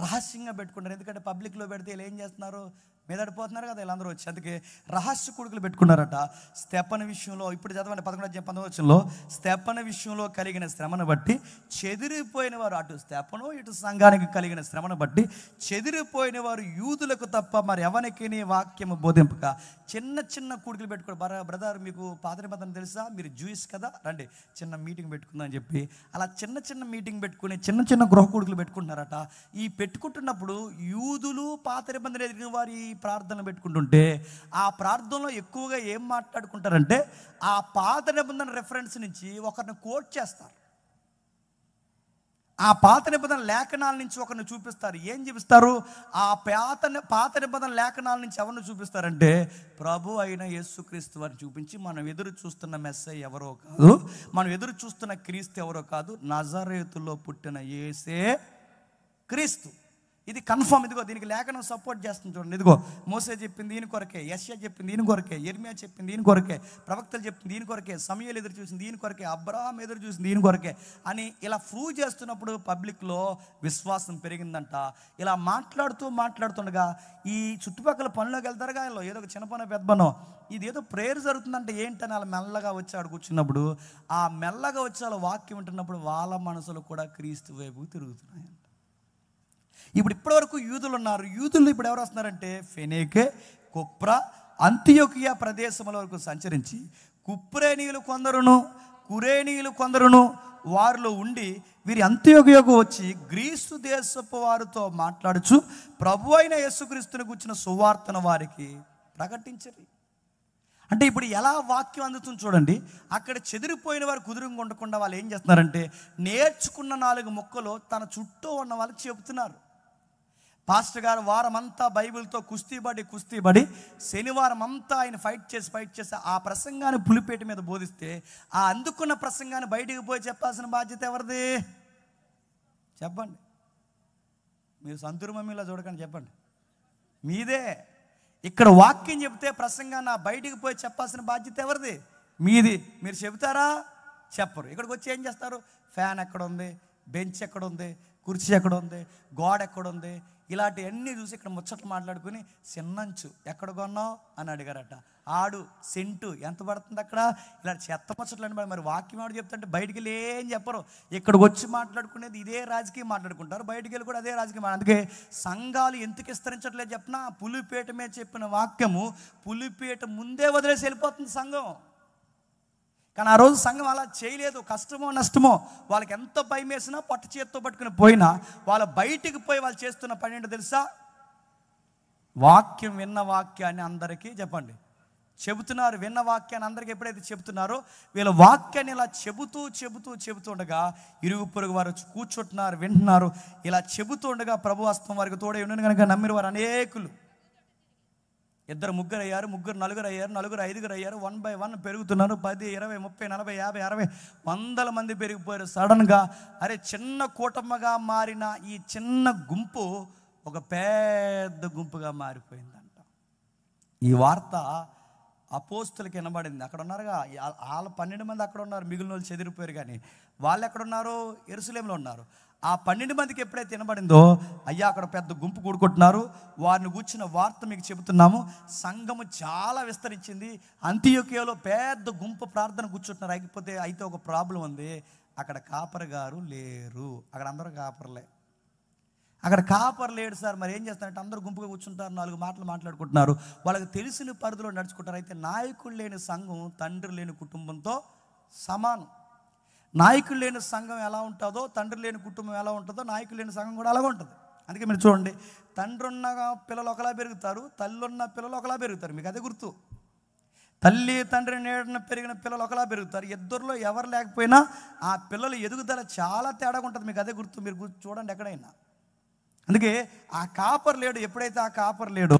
రహస్యంగా పెట్టుకున్నారు. ఎందుకంటే పబ్లిక్లో పెడితే వీళ్ళు ఏం చేస్తున్నారు? మీదడిపోతున్నారు కదా వీళ్ళందరూ వచ్చి. అందుకే రహస్య కొడుకులు పెట్టుకున్నారట. స్టెఫను విషయంలో ఇప్పుడు చదవండి 11-19 స్టెఫను విషయంలో కలిగిన శ్రమను బట్టి చెదిరిపోయిన వారు, అటు స్టెఫను ఇటు సంఘానికి కలిగిన శ్రమను బట్టి చెదిరిపోయిన వారు యూదులకు తప్ప మరి ఎవరికి నీ వాక్యము బోధింపక చిన్న చిన్న కూడికలు పెట్టుకోండి. బ్రదర్ మీకు పాత నిబంధన తెలుసా? మీరు జూయిస్ కదా, రండి చిన్న మీటింగ్ పెట్టుకుందని చెప్పి అలా చిన్న చిన్న మీటింగ్ పెట్టుకుని చిన్న చిన్న గృహ కూడికలు పెట్టుకుంటున్నారట. ఈ పెట్టుకుంటున్నప్పుడు యూదులు పాత నిబంధన ఎదిగిన వారు ఈ ప్రార్థన పెట్టుకుంటుంటే ఆ ప్రార్థనలో ఎక్కువగా ఏం మాట్లాడుకుంటారంటే ఆ పాత నిబంధన రెఫరెన్స్ నుంచి ఒకరిని కోట్ చేస్తారు. ఆ పాత నిబంధన లేఖనాల నుంచి ఒకరిని చూపిస్తారు. ఏం చూపిస్తారు? ఆ పాత నిబంధన లేఖనాల నుంచి ఎవరిని చూపిస్తారంటే ప్రభు అయిన యేసుక్రీస్తు వారిని చూపించి, మనం ఎదురు చూస్తున్న మెస్సయ్య ఎవరో కాదు, మనం ఎదురు చూస్తున్న క్రీస్తు ఎవరో కాదు, నజరేతులో పుట్టిన యేసే క్రీస్తు. ఇది కన్ఫర్మ్. ఇదిగో దీనికి లేఖనం సపోర్ట్ చేస్తుంది చూడండి. ఇదిగో మోసే చెప్పింది దీని కొరకే, యెషయా చెప్పింది దీని కొరకే, యెర్మీయా చెప్పింది దీని కొరకే, ప్రవక్తలు చెప్పింది దీని కొరకే, సమూయేలు ఎదురు చూసింది దీని కొరకే, అబ్రహాం ఎదురు చూసింది దీని కొరకే అని ఇలా ప్రూవ్ చేస్తున్నప్పుడు పబ్లిక్లో విశ్వాసం పెరిగిందంట. ఇలా మాట్లాడుతుండగా ఈ చుట్టుపక్కల పనులోకి వెళ్తారుగా, ఏదో ఒక చిన్న పనో పెద్ద పనో, ఇదేదో ప్రేయర్ జరుగుతుందంటే ఏంటని అలా మెల్లగా వచ్చి ఆడు కూర్చున్నప్పుడు, ఆ మెల్లగా వచ్చి అలా వాక్యం వింటున్నప్పుడు వాళ్ళ మనసులు కూడా క్రీస్తు వైపు తిరుగుతున్నాయంట. ఇప్పటివరకు యూదులు ఉన్నారు. యూదులు ఇప్పుడు ఎవరు వస్తున్నారంటే ఫెనీకే, కుప్రా, అంతియోకియా ప్రదేశముల వరకు సంచరించి కుప్రేనీయులు కొందరును కురేనీయులు కొందరును వారిలో ఉండి వీరి అంతియోకియాకు వచ్చి గ్రీసు దేశపు వారితో మాట్లాడుచు ప్రభు అయిన యేసుక్రీస్తుని గుర్చిన సువార్తను వారికి ప్రకటించరు. అంటే ఇప్పుడు ఎలా వాక్యం అందుతుంది చూడండి. అక్కడ చెదిరిపోయిన వారు కుదురుగా ఉండకుండా వాళ్ళు ఏం చేస్తున్నారంటే నేర్చుకున్న 4 ముక్కలు తన చుట్టూ ఉన్న వాళ్ళకి చెబుతున్నారు. పాస్టర్ గారు వారమంతా బైబిల్తో కుస్తీబడి శనివారం అంతా ఆయన ఫైట్ చేసి ఆ ప్రసంగాన్ని పులిపేట మీద బోధిస్తే ఆ అందుకున్న ప్రసంగాన్ని బయటికి పోయి చెప్పాల్సిన బాధ్యత ఎవరిది? చెప్పండి. మీరు సంతూరు మమ్మీలా చూడకండి, చెప్పండి. మీదే. ఇక్కడ వాక్యం చెప్తే ప్రసంగాన్ని బయటికి పోయి చెప్పాల్సిన బాధ్యత ఎవరిది? మీది. మీరు చెబుతారా? చెప్పరు. ఇక్కడికి వచ్చి ఏం చేస్తారు? ఫ్యాన్ ఎక్కడ ఉంది, బెంచ్ ఎక్కడ ఉంది, కుర్చీ ఎక్కడ ఉంది, గోడ ఎక్కడ ఉంది, ఇలాంటివన్నీ చూసి ఇక్కడ ముచ్చట్లు మాట్లాడుకుని చిన్నంచు ఎక్కడ కొన్నావు అని అడిగారట. ఆడు సెంటు ఎంత పడుతుంది అక్కడ, ఇలా చెత్త ముచ్చట్లు అని. మరి వాక్యం ఆడు చెప్తుంటే బయటికి వెళ్ళి ఏం చెప్పరు. ఇక్కడికి వచ్చి మాట్లాడుకునేది ఇదే రాజకీయం మాట్లాడుకుంటారు, బయటికి వెళ్ళి కూడా అదే రాజకీయం. అందుకే సంఘాలు ఎందుకు విస్తరించట్లేదు చెప్పినా, పులిపేట మీద చెప్పిన వాక్యము పులిపేట ముందే వదిలేసి వెళ్ళిపోతుంది సంఘం. కానీ ఆ రోజు సంఘం అలా చేయలేదు. కష్టమో నష్టమో వాళ్ళకి ఎంత భయం వేసినా పట్టు చేతితో పట్టుకుని పోయినా వాళ్ళు బయటికి పోయి వాళ్ళు చేస్తున్న పని ఏంటో తెలుసా? వాక్యం విన్న వాక్యాన్ని అందరికీ చెప్పండి చెబుతున్నారు. విన్న వాక్యాన్ని అందరికీ ఎప్పుడైతే చెబుతున్నారో వీళ్ళ వాక్యాన్ని ఇలా చెబుతూ ఉండగా ఇరుగు పొరుగు వారు కూర్చుంటున్నారు, వింటున్నారు. ఇలా చెబుతూ ఉండగా ప్రభు హస్తం వారికి తోడై ఉండను కనుక నమ్మిన వారు అనేకులు. 2 3 అయ్యారు, 3 4 అయ్యారు, 4 5 అయ్యారు. 1 by 1 పెరుగుతున్నారు. 10 20 30 40 50 60 100 మంది పెరిగిపోయారు. సడన్గా చిన్న కూటమిగా మారిన ఈ చిన్న గుంపు ఒక పెద్ద గుంపుగా మారిపోయిందంట. ఈ వార్త అపోస్తులకి వినబడింది. అక్కడ ఉన్నారుగా వాళ్ళ 12 మంది అక్కడ ఉన్నారు, మిగిలిన వాళ్ళు చెదిరిపోయారు. కానీ వాళ్ళు ఎక్కడున్నారు? యెరూషలేములో ఉన్నారు. ఆ 12 మందికి ఎప్పుడైతే వినబడిందో, అయ్యా అక్కడ పెద్ద గుంపు కూడుకుంటున్నారు, వారిని కూర్చున్న వార్త మీకు చెబుతున్నాము. సంఘము చాలా విస్తరించింది. అంతియోకియాలో పెద్ద గుంపు ప్రార్థన కూర్చుంటున్నారు. అయితే ఒక ప్రాబ్లం ఉంది. అక్కడ కాపరి గారు లేరు. అక్కడ అందరూ కాపర్లే. అక్కడ కాపర్ లేడు సార్. మరి ఏం చేస్తారంటే అందరూ గుంపుగా కూర్చుంటారు, 4 మాటలు మాట్లాడుకుంటున్నారు, వాళ్ళకి తెలిసిన పరిధిలో నడుచుకుంటారు. అయితే నాయకుడు లేని సంఘం తండ్రి లేని కుటుంబంతో సమానం. నాయకులు లేని సంఘం ఎలా ఉంటుందో, తండ్రి లేని కుటుంబం ఎలా ఉంటుందో, నాయకులు లేని సంఘం కూడా అలాగే ఉంటుంది. అందుకే మీరు చూడండి, తండ్రి ఉన్న పిల్లలు ఒకలా పెరుగుతారు, తల్లి ఉన్న పిల్లలు ఒకలా పెరుగుతారు. మీకు అదే గుర్తు. తల్లి తండ్రి నీడన పెరిగిన పిల్లలు ఒకలా పెరుగుతారు. ఇద్దరిలో ఎవరు లేకపోయినా ఆ పిల్లలు ఎదుగుదల చాలా తేడాగా ఉంటుంది. మీకు అదే గుర్తు. మీరు చూడండి ఎక్కడైనా. అందుకే ఆ కాపర్ లేడు. ఎప్పుడైతే ఆ కాపర్ లేడో,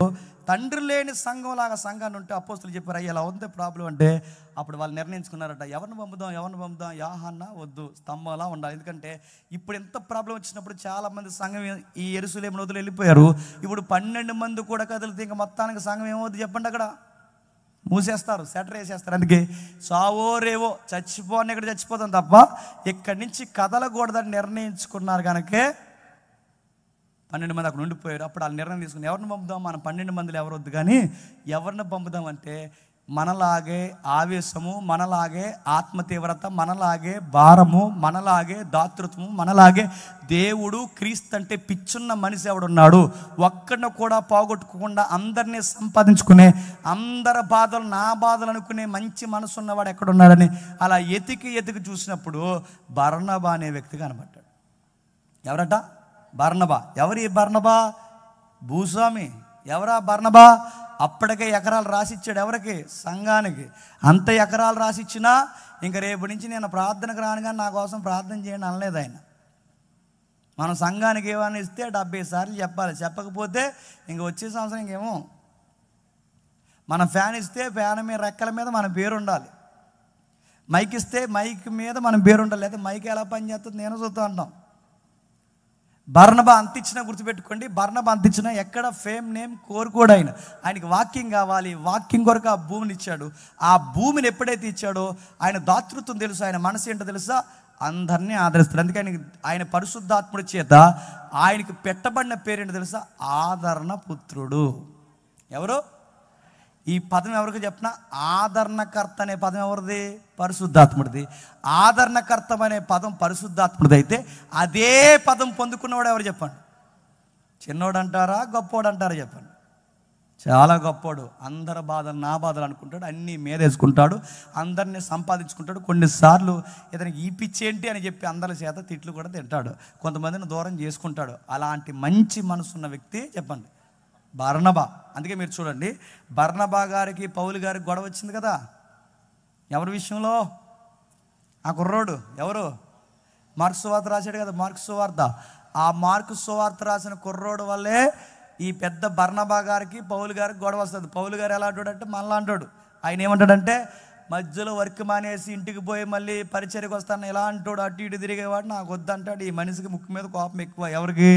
తండ్రి లేని సంఘం లాగా సంఘాన్ని ఉంటే అపోస్తులు చెప్పారు, అయ్యా ఇలా ఉంది ప్రాబ్లం అంటే అప్పుడు వాళ్ళు నిర్ణయించుకున్నారట, ఎవరిని పంపుదాం, యోహాన్నా వద్దు, స్తంభంలా ఉండాలి. ఎందుకంటే ఇప్పుడు ఎంత ప్రాబ్లం వచ్చినప్పుడు చాలామంది సంఘం ఈ యెరూషలేమును వదిలి వెళ్ళిపోయారు. ఇప్పుడు 12 మంది కూడా కదిలితే ఇంకా మొత్తానికి సంఘం ఏమవుద్ది చెప్పండి? అక్కడ మూసేస్తారు, సెటర్ వేసేస్తారు. అందుకే సావో రేవో చచ్చిపోని ఇక్కడ చచ్చిపోతాం తప్ప ఇక్కడి నుంచి కదలకూడదని నిర్ణయించుకున్నారు. కనుకే 12 మంది అక్కడ ఉండిపోయారు. అప్పుడు వాళ్ళు నిర్ణయం తీసుకుని ఎవరిని పంపుదాం, మనం 12 మందిలో ఎవరు వద్దు కానీ ఎవరిని పంపుదాం అంటే మనలాగే ఆవేశము, మనలాగే ఆత్మ తీవ్రత, మనలాగే భారము, మనలాగే దాతృత్వము, మనలాగే దేవుడు క్రీస్తు అంటే పిచ్చున్న మనిషి ఎవడున్నాడు, ఒక్కడిని కూడా పోగొట్టుకోకుండా అందరినీ సంపాదించుకునే, అందరి బాధలు నా బాధలు అనుకునే మంచి మనసు ఉన్నవాడు ఎక్కడున్నాడని అలా ఎతికి చూసినప్పుడు బర్నబా అనే వ్యక్తి కనబడ్డాడు. ఎవరట? బర్నబా. ఎవరి బర్నబా? భూస్వామి. ఎవరా బర్నబా? అప్పటికే ఎకరాలు రాసిచ్చాడు. ఎవరికి? సంఘానికి. అంత ఎకరాలు రాసిచ్చినా ఇంక రేపు నుంచి నేను ప్రార్థనకు రాను కానీ నా కోసం ప్రార్థన చేయండి అనలేదు ఆయన. మనం సంఘానికి ఏమైనా ఇస్తే 70 సార్లు చెప్పాలి. చెప్పకపోతే ఇంక వచ్చే సంవత్సరం ఇంకేమో. మనం ఫ్యాన్ ఇస్తే ఫ్యాన్ మీద రెక్కల మీద మన పేరు ఉండాలి. మైక్ ఇస్తే మైక్ మీద మన పేరు ఉండాలి. లేదా మైక్ ఎలా పనిచేస్తుంది నేను చూస్తూ ఉంటాం. బర్నబా అంతిచ్చినా గుర్తుపెట్టుకోండి, బర్నబా అంతిచ్చినా ఎక్కడ ఫేమ్ నేమ్ కోరుకోడు ఆయన. ఆయనకి వాక్యం కావాలి. వాక్యం కొరకు ఆ భూమిని ఇచ్చాడు. ఆ భూమిని ఎప్పుడైతే ఇచ్చాడో ఆయన దాతృత్వం తెలుసు, ఆయన మనసు ఏంటో తెలుసా, అందరినీ ఆదరిస్తాడు. అందుకే ఆయన పరిశుద్ధాత్ముడి చేత ఆయనకి పెట్టబడిన పేరేంటో తెలుసా, ఆదరణ పుత్రుడు. ఎవరు? ఈ పదం ఎవరికి చెప్పినా, ఆదరణకర్త అనే పదం ఎవరిది? పరిశుద్ధాత్ముడిది. ఆదరణకర్త అనే పదం పరిశుద్ధాత్ముడిది అయితే అదే పదం పొందుకున్నవాడు ఎవరు చెప్పండి? చిన్నోడు అంటారా గొప్పోడు అంటారా చెప్పండి? చాలా గొప్పోడు. అందరి బాధలు నా బాధలు అనుకుంటాడు, అన్నీ మీద వేసుకుంటాడు, అందరినీ సంపాదించుకుంటాడు. కొన్నిసార్లు ఇతనికి ఈ పిచ్చేంటి అని చెప్పి అందరి చేత తిట్లు కూడా తింటాడు, కొంతమందిని దూరం చేసుకుంటాడు. అలాంటి మంచి మనసున్న వ్యక్తి చెప్పండి బర్నబా. అందుకే మీరు చూడండి, బర్నబా గారికి పౌలు గారికి గొడవ వచ్చింది కదా. ఎవరి విషయంలో? ఆ కుర్రోడు ఎవరు? మార్కు సువార్త రాశాడు కదా, మార్కు సువార్త. ఆ మార్కు సువార్త రాసిన కుర్రోడు వల్లే ఈ పెద్ద బర్నబా గారికి పౌలు గారికి గొడవ వస్తుంది. పౌలు గారు ఎలా అంటాడంటే మళ్ళా అంటాడు. ఆయన ఏమంటాడంటే, మధ్యలో వర్క్ మానేసి ఇంటికి పోయి మళ్ళీ పరిచర్యకు వస్తాను ఇలా అంటాడు. అటు ఇటు తిరిగేవాడు. నాకు వద్దంటాడు. ఈ మనిషికి ముక్కు మీద కోపం ఎక్కువ. ఎవరికి?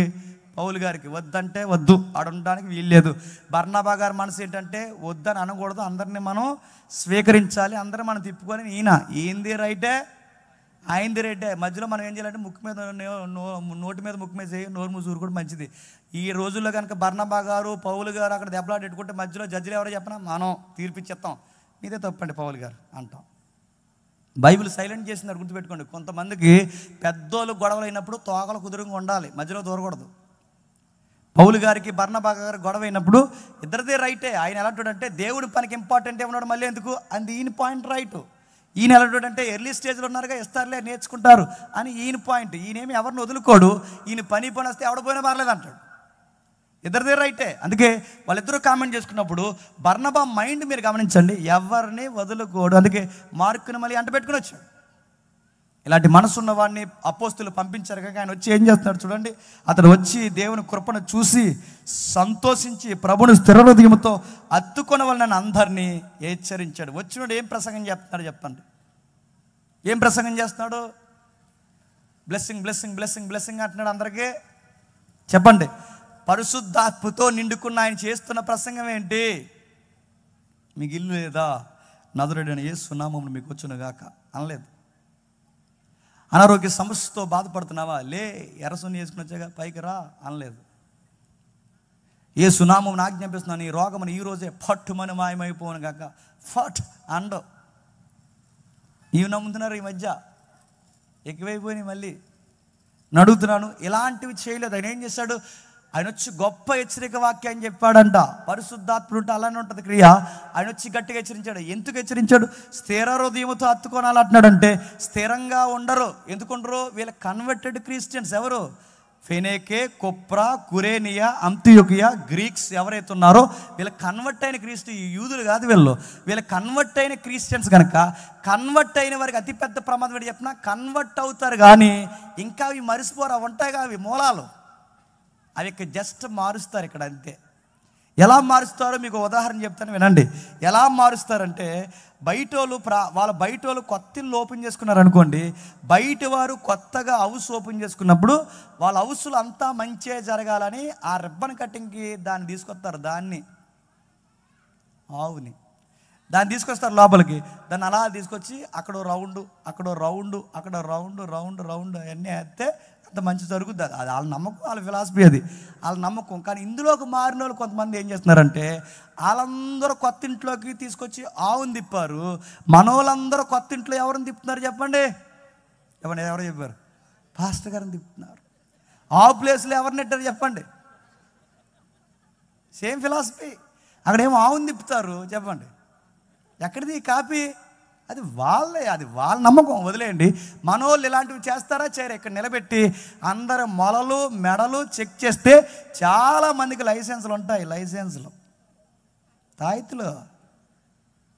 పౌలు గారికి. వద్దంటే వద్దు, ఆడుండడానికి వీల్లేదు. బర్నబా గారి మనసు ఏంటంటే, వద్దని అనకూడదు, అందరినీ మనం స్వీకరించాలి, అందరూ మనం తిప్పుకొని ఈయన ఏంది రైటే ఆయనది రైటే. మధ్యలో మనం ఏం చేయాలంటే ముక్కు మీద నోటి మీద ముక్కు మీద చేయి, నోరు మూసురు కూడా మంచిది. ఈ రోజుల్లో కనుక బర్నబా గారు పౌలు గారు అక్కడ దెబ్బలాట పెట్టుకుంటే మధ్యలో జడ్జిలు ఎవరో చెప్పినా మనం తీర్పిచ్చేస్తాం, మీదే తప్పండి పౌలు గారు అంటాం. బైబిల్ సైలెంట్ చేసినారు, గుర్తుపెట్టుకోండి. కొంతమందికి పెద్దోళ్ళు గొడవలు అయినప్పుడు తోకలు కుదురుగా ఉండాలి, మధ్యలో దూరకూడదు. పౌలు గారికి బర్నబా గారు గొడవ అయినప్పుడు ఇద్దరిదే రైటే. ఆయన ఎలాంటాడంటే, దేవుడి పనికి ఇంపార్టెంట్ ఏమన్నాడు, మళ్ళీ ఎందుకు అని ఈయన పాయింట్ రైటు. ఈయన ఎలాంటాడంటే, ఎర్లీ స్టేజ్లో ఉన్నారుగా, ఇస్తారులే నేర్చుకుంటారు అని ఈయన పాయింట్. ఈయనేమి ఎవరిని వదులుకోడు, ఈయన పని వస్తే ఎవడపోయినా పర్లేదు అంటాడు. ఇద్దరిదే రైటే. అందుకే వాళ్ళిద్దరూ కామెంట్ చేసుకున్నప్పుడు బర్నబా మైండ్ మీరు గమనించండి, ఎవరిని వదులుకోడు. అందుకే మార్కుని మళ్ళీ అంట పెట్టుకుని వచ్చాడు. ఇలాంటి మనసున్న వాడిని అపోస్తులు పంపించారు కనుక ఆయన వచ్చి ఏం చేస్తున్నాడు చూడండి. అతడు వచ్చి దేవుని కృపను చూసి సంతోషించి ప్రభుని స్థిర హృదయంతో అత్తుకొన వాళ్ళని అందరినీ హెచ్చరించాడు. వచ్చినోడు ఏం ప్రసంగం చేస్తున్నాడు చెప్పండి? ఏం ప్రసంగం చేస్తున్నాడు? బ్లెస్సింగ్ బ్లెస్సింగ్ బ్లెస్సింగ్ బ్లెస్సింగ్ అంటున్నాడు అందరికీ. చెప్పండి, పరిశుద్ధాత్మతో నిండుకున్న ఆయన చేస్తున్న ప్రసంగం ఏంటి? మీకు ఇల్లు లేదా? నజరేయుడైన యేసు నామమున మీకు వచ్చును గాక అనలేదు. అనారోగ్య సమస్యతో బాధపడుతున్నావా? లే, ఎర్రసొన్ని వేసుకుని వచ్చాగా పైకి రా అనలేదు. యేసు నామమున ఆజ్ఞాపిస్తున్నాను, ఈ రోగమును ఈ రోజే పట్టుమని మాయమైపోను గాక ఫట్ అండో. ఇవి నమ్ముతున్నారు ఈ మధ్య, ఎక్కువైపోయినాయి. మళ్ళీ నడుగుతున్నాను, ఇలాంటివి చేయలేదు. ఆయన ఏం చేశాడు? ఆయన వచ్చి గొప్ప హెచ్చరిక వాక్యాన్ని చెప్పాడంట. పరిశుద్ధాత్ముడు ఉంటే అలానే ఉంటుంది క్రియ. ఆయన వచ్చి గట్టిగా హెచ్చరించాడు. ఎందుకు హెచ్చరించాడు? స్థిర హృదయంతో హత్తుకోనాలి అంటున్నాడంటే, స్థిరంగా ఉండరు. ఎందుకు ఉండరు? వీళ్ళ కన్వర్టెడ్ క్రిస్టియన్స్. ఎవరు? ఫెనేకే, కొప్రా, కురేనియా, అంతియోకియా, గ్రీక్స్ ఎవరైతే ఉన్నారో వీళ్ళ కన్వర్ట్ అయిన యూదులు కాదు వీళ్ళు. వీళ్ళ కన్వర్ట్ అయిన క్రిస్టియన్స్ కనుక, కన్వర్ట్ అయిన వారికి అతిపెద్ద ప్రమాదం ఏంటి చెప్పినా, కన్వర్ట్ అవుతారు కానీ ఇంకా అవి మరిసిపోరు. అవి ఉంటాయిగా, అవి మూలాలు, అవి జస్ట్ మారుస్తారు ఇక్కడ అంతే. ఎలా మారుస్తారో మీకు ఉదాహరణ చెప్తాను వినండి. ఎలా మారుస్తారంటే, వాళ్ళ బయట వాళ్ళు కొత్త ఇల్లు ఓపెన్ చేసుకున్నారు అనుకోండి. బయట వారు కొత్తగా హౌస్ ఓపెన్ చేసుకున్నప్పుడు వాళ్ళ హౌస్లో అంతా మంచిగా జరగాలని ఆ రిబ్బన్ కటింగ్కి దాన్ని తీసుకొస్తారు. ఆవుని దాన్ని తీసుకొస్తారు లోపలికి. దాన్ని అలా తీసుకొచ్చి అక్కడో రౌండ్, అక్కడో రౌండ్, అక్కడ రౌండ్ రౌండ్ రౌండ్ అవన్నీ వేస్తే అంత మంచి జరుగుద్ది. అది వాళ్ళ నమ్మకం, వాళ్ళ ఫిలాసఫీ, అది వాళ్ళ నమ్మకం. కానీ ఇందులోకి మారిన వాళ్ళు కొంతమంది ఏం చేస్తున్నారంటే, వాళ్ళందరూ కొత్త ఇంట్లోకి తీసుకొచ్చి ఆవుని తిప్పారు. మనోళ్ళందరూ కొత్త ఇంట్లో ఎవరిని తిప్పుతున్నారు చెప్పండి? ఎవరు చెప్పారు? పాస్టర్ గారిని తిప్పుతున్నారు. ఆవు ప్లేస్లో ఎవరిని నెట్టారు చెప్పండి? Same philosophy. అక్కడేమో ఆవుని తిప్పుతారు చెప్పండి. ఎక్కడిది కాపీ? అది వాళ్ళ నమ్మకం, వదిలేయండి. మనోళ్ళు ఇలాంటివి చేస్తారా చేయరు. ఇక్కడ నిలబెట్టి అందరు మొలలు మెడలు చెక్ చేస్తే చాలామందికి లైసెన్సులు ఉంటాయి. లైసెన్సులు తాయితులు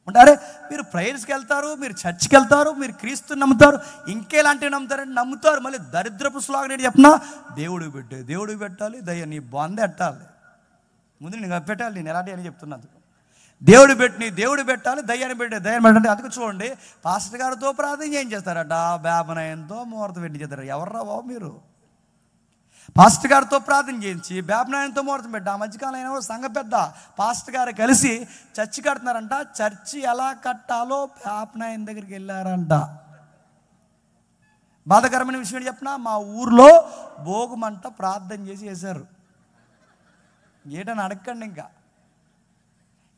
ఉంటారే. మీరు ప్రేయర్స్కి వెళ్తారు, మీరు చర్చ్కి వెళ్తారు, మీరు క్రీస్తుని నమ్ముతారు, ఇంకేలాంటివి నమ్ముతారంటే నమ్ముతారు. మళ్ళీ దరిద్రపు స్లోగన్ ఏంటి చెప్పినా, దేవుడికి పెట్టే దేవుడికి పెట్టాలి, దయ్య నీ బొంద ఎట్టాలి, ముందు నేను పెట్టాలి, నేను ఎలాంటి అని చెప్తున్నాను. దేవుడు పెట్టాలి, దయ్యాన్ని దయ్యాన్ని పెట్టండి. అందుకు చూడండి, పాస్టర్ గారితో ప్రార్థన ఏం చేస్తారట, బేబనయంతో ముహూర్తం పెట్టి చేస్తారు. ఎవర్రా బాబు మీరు? పాస్టర్ గారితో ప్రార్థన చేయించి బేబనాయంతో ముహూర్తం పెట్టా. ఆ మధ్యకాలం అయినా సంఘ పెద్ద పాస్టర్ గారు కలిసి చర్చి కడుతున్నారంట. చర్చి ఎలా కట్టాలో బేబనాయన్ దగ్గరికి వెళ్ళారంట. బాధాకరమైన విషయం చెప్పిన, మా ఊర్లో భోగమంట ప్రార్థన చేసి వేశారు. ఏటని అడగండి. ఇంకా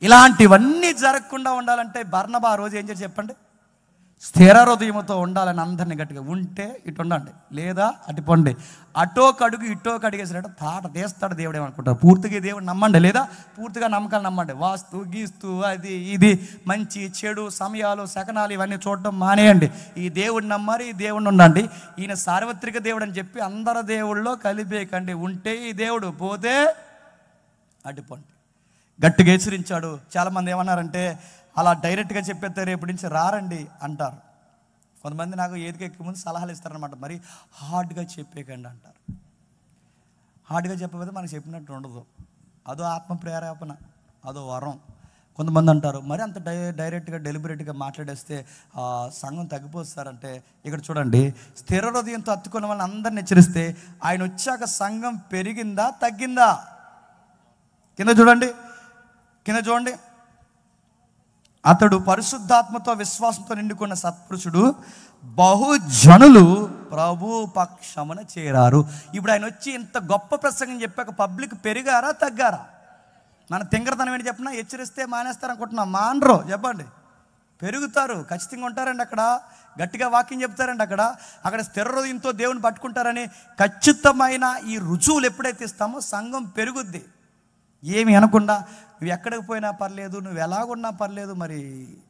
ఇలాంటివన్నీ జరగకుండా ఉండాలంటే బర్నబా ఆ రోజు ఏం చేసి చెప్పండి, స్థిర హృదయంతో ఉండాలని అందరినీ గట్టిగా ఉంటే ఇటు ఉండండి, లేదా అటు పండి. అటో కడుగు ఇటో కడిగేసినట్టు తాట తీస్తాడు దేవుడు ఏమనుకుంటారు. పూర్తిగా దేవుడు నమ్మండి, లేదా పూర్తిగా నమ్మకాలు నమ్మండి. వాస్తు గీస్తూ అది ఇది మంచి చెడు సమయాలు శకనాలు ఇవన్నీ చూడటం మానేయండి. ఈ దేవుడిని నమ్మాలి, ఈ దేవుడిని ఉండండి. ఈయన సార్వత్రిక దేవుడు అని చెప్పి అందరు దేవుళ్ళలో కలిపేయకండి. ఉంటే ఈ దేవుడు, పోతే అటుపండి. గట్టిగా హెచ్చరించాడు. చాలామంది ఏమన్నారంటే, అలా డైరెక్ట్గా చెప్పేస్తే రేపటి నుంచి రారండి అంటారు. కొంతమంది నాకు ఏదికి ఎక్కే ముందు సలహాలు ఇస్తారనమాట. మరి హార్డ్గా చెప్పేకండి అంటారు. హార్డ్గా చెప్పకపోతే మనకు చెప్పినట్టు ఉండదు. అదో ఆత్మ ప్రేరేపణ, అదో వరం. కొంతమంది అంటారు మరి అంత డైరెక్ట్గా డెలిబరేట్గా మాట్లాడేస్తే సంఘం తగ్గిపోస్తారంటే, ఇక్కడ చూడండి, స్థిర హృదయంతో అత్తుకున్న వాళ్ళని అందరిని హెచ్చరిస్తే ఆయన వచ్చాక సంఘం పెరిగిందా తగ్గిందా? కింద చూడండి. అతడు పరిశుద్ధాత్మతో విశ్వాసంతో నిండుకున్న సత్పురుషుడు, బహుజనులు ప్రభు పక్షమున చేరారు. ఇప్పుడు ఆయన వచ్చి ఇంత గొప్ప ప్రసంగం చెప్పాక పబ్లిక్ పెరిగారా తగ్గారా? మన తింగరతనం ఏంటి చెప్పినా, హెచ్చరిస్తే మానేస్తారనుకుంటున్నాం. మానరు, చెప్పండి. పెరుగుతారు, ఖచ్చితంగా ఉంటారండి. అక్కడ గట్టిగా వాక్యం చెప్తారండి. అక్కడ స్థిర హృదయంతో దేవుని పట్టుకుంటారని ఖచ్చితమైన ఈ రుజువులు ఎప్పుడైతే ఇస్తామో సంఘం పెరుగుద్ది. ఏమి అనకుండా నువ్వు ఎక్కడికి పోయినా పర్లేదు, నువ్వు ఎలాగున్నా పర్లేదు, మరి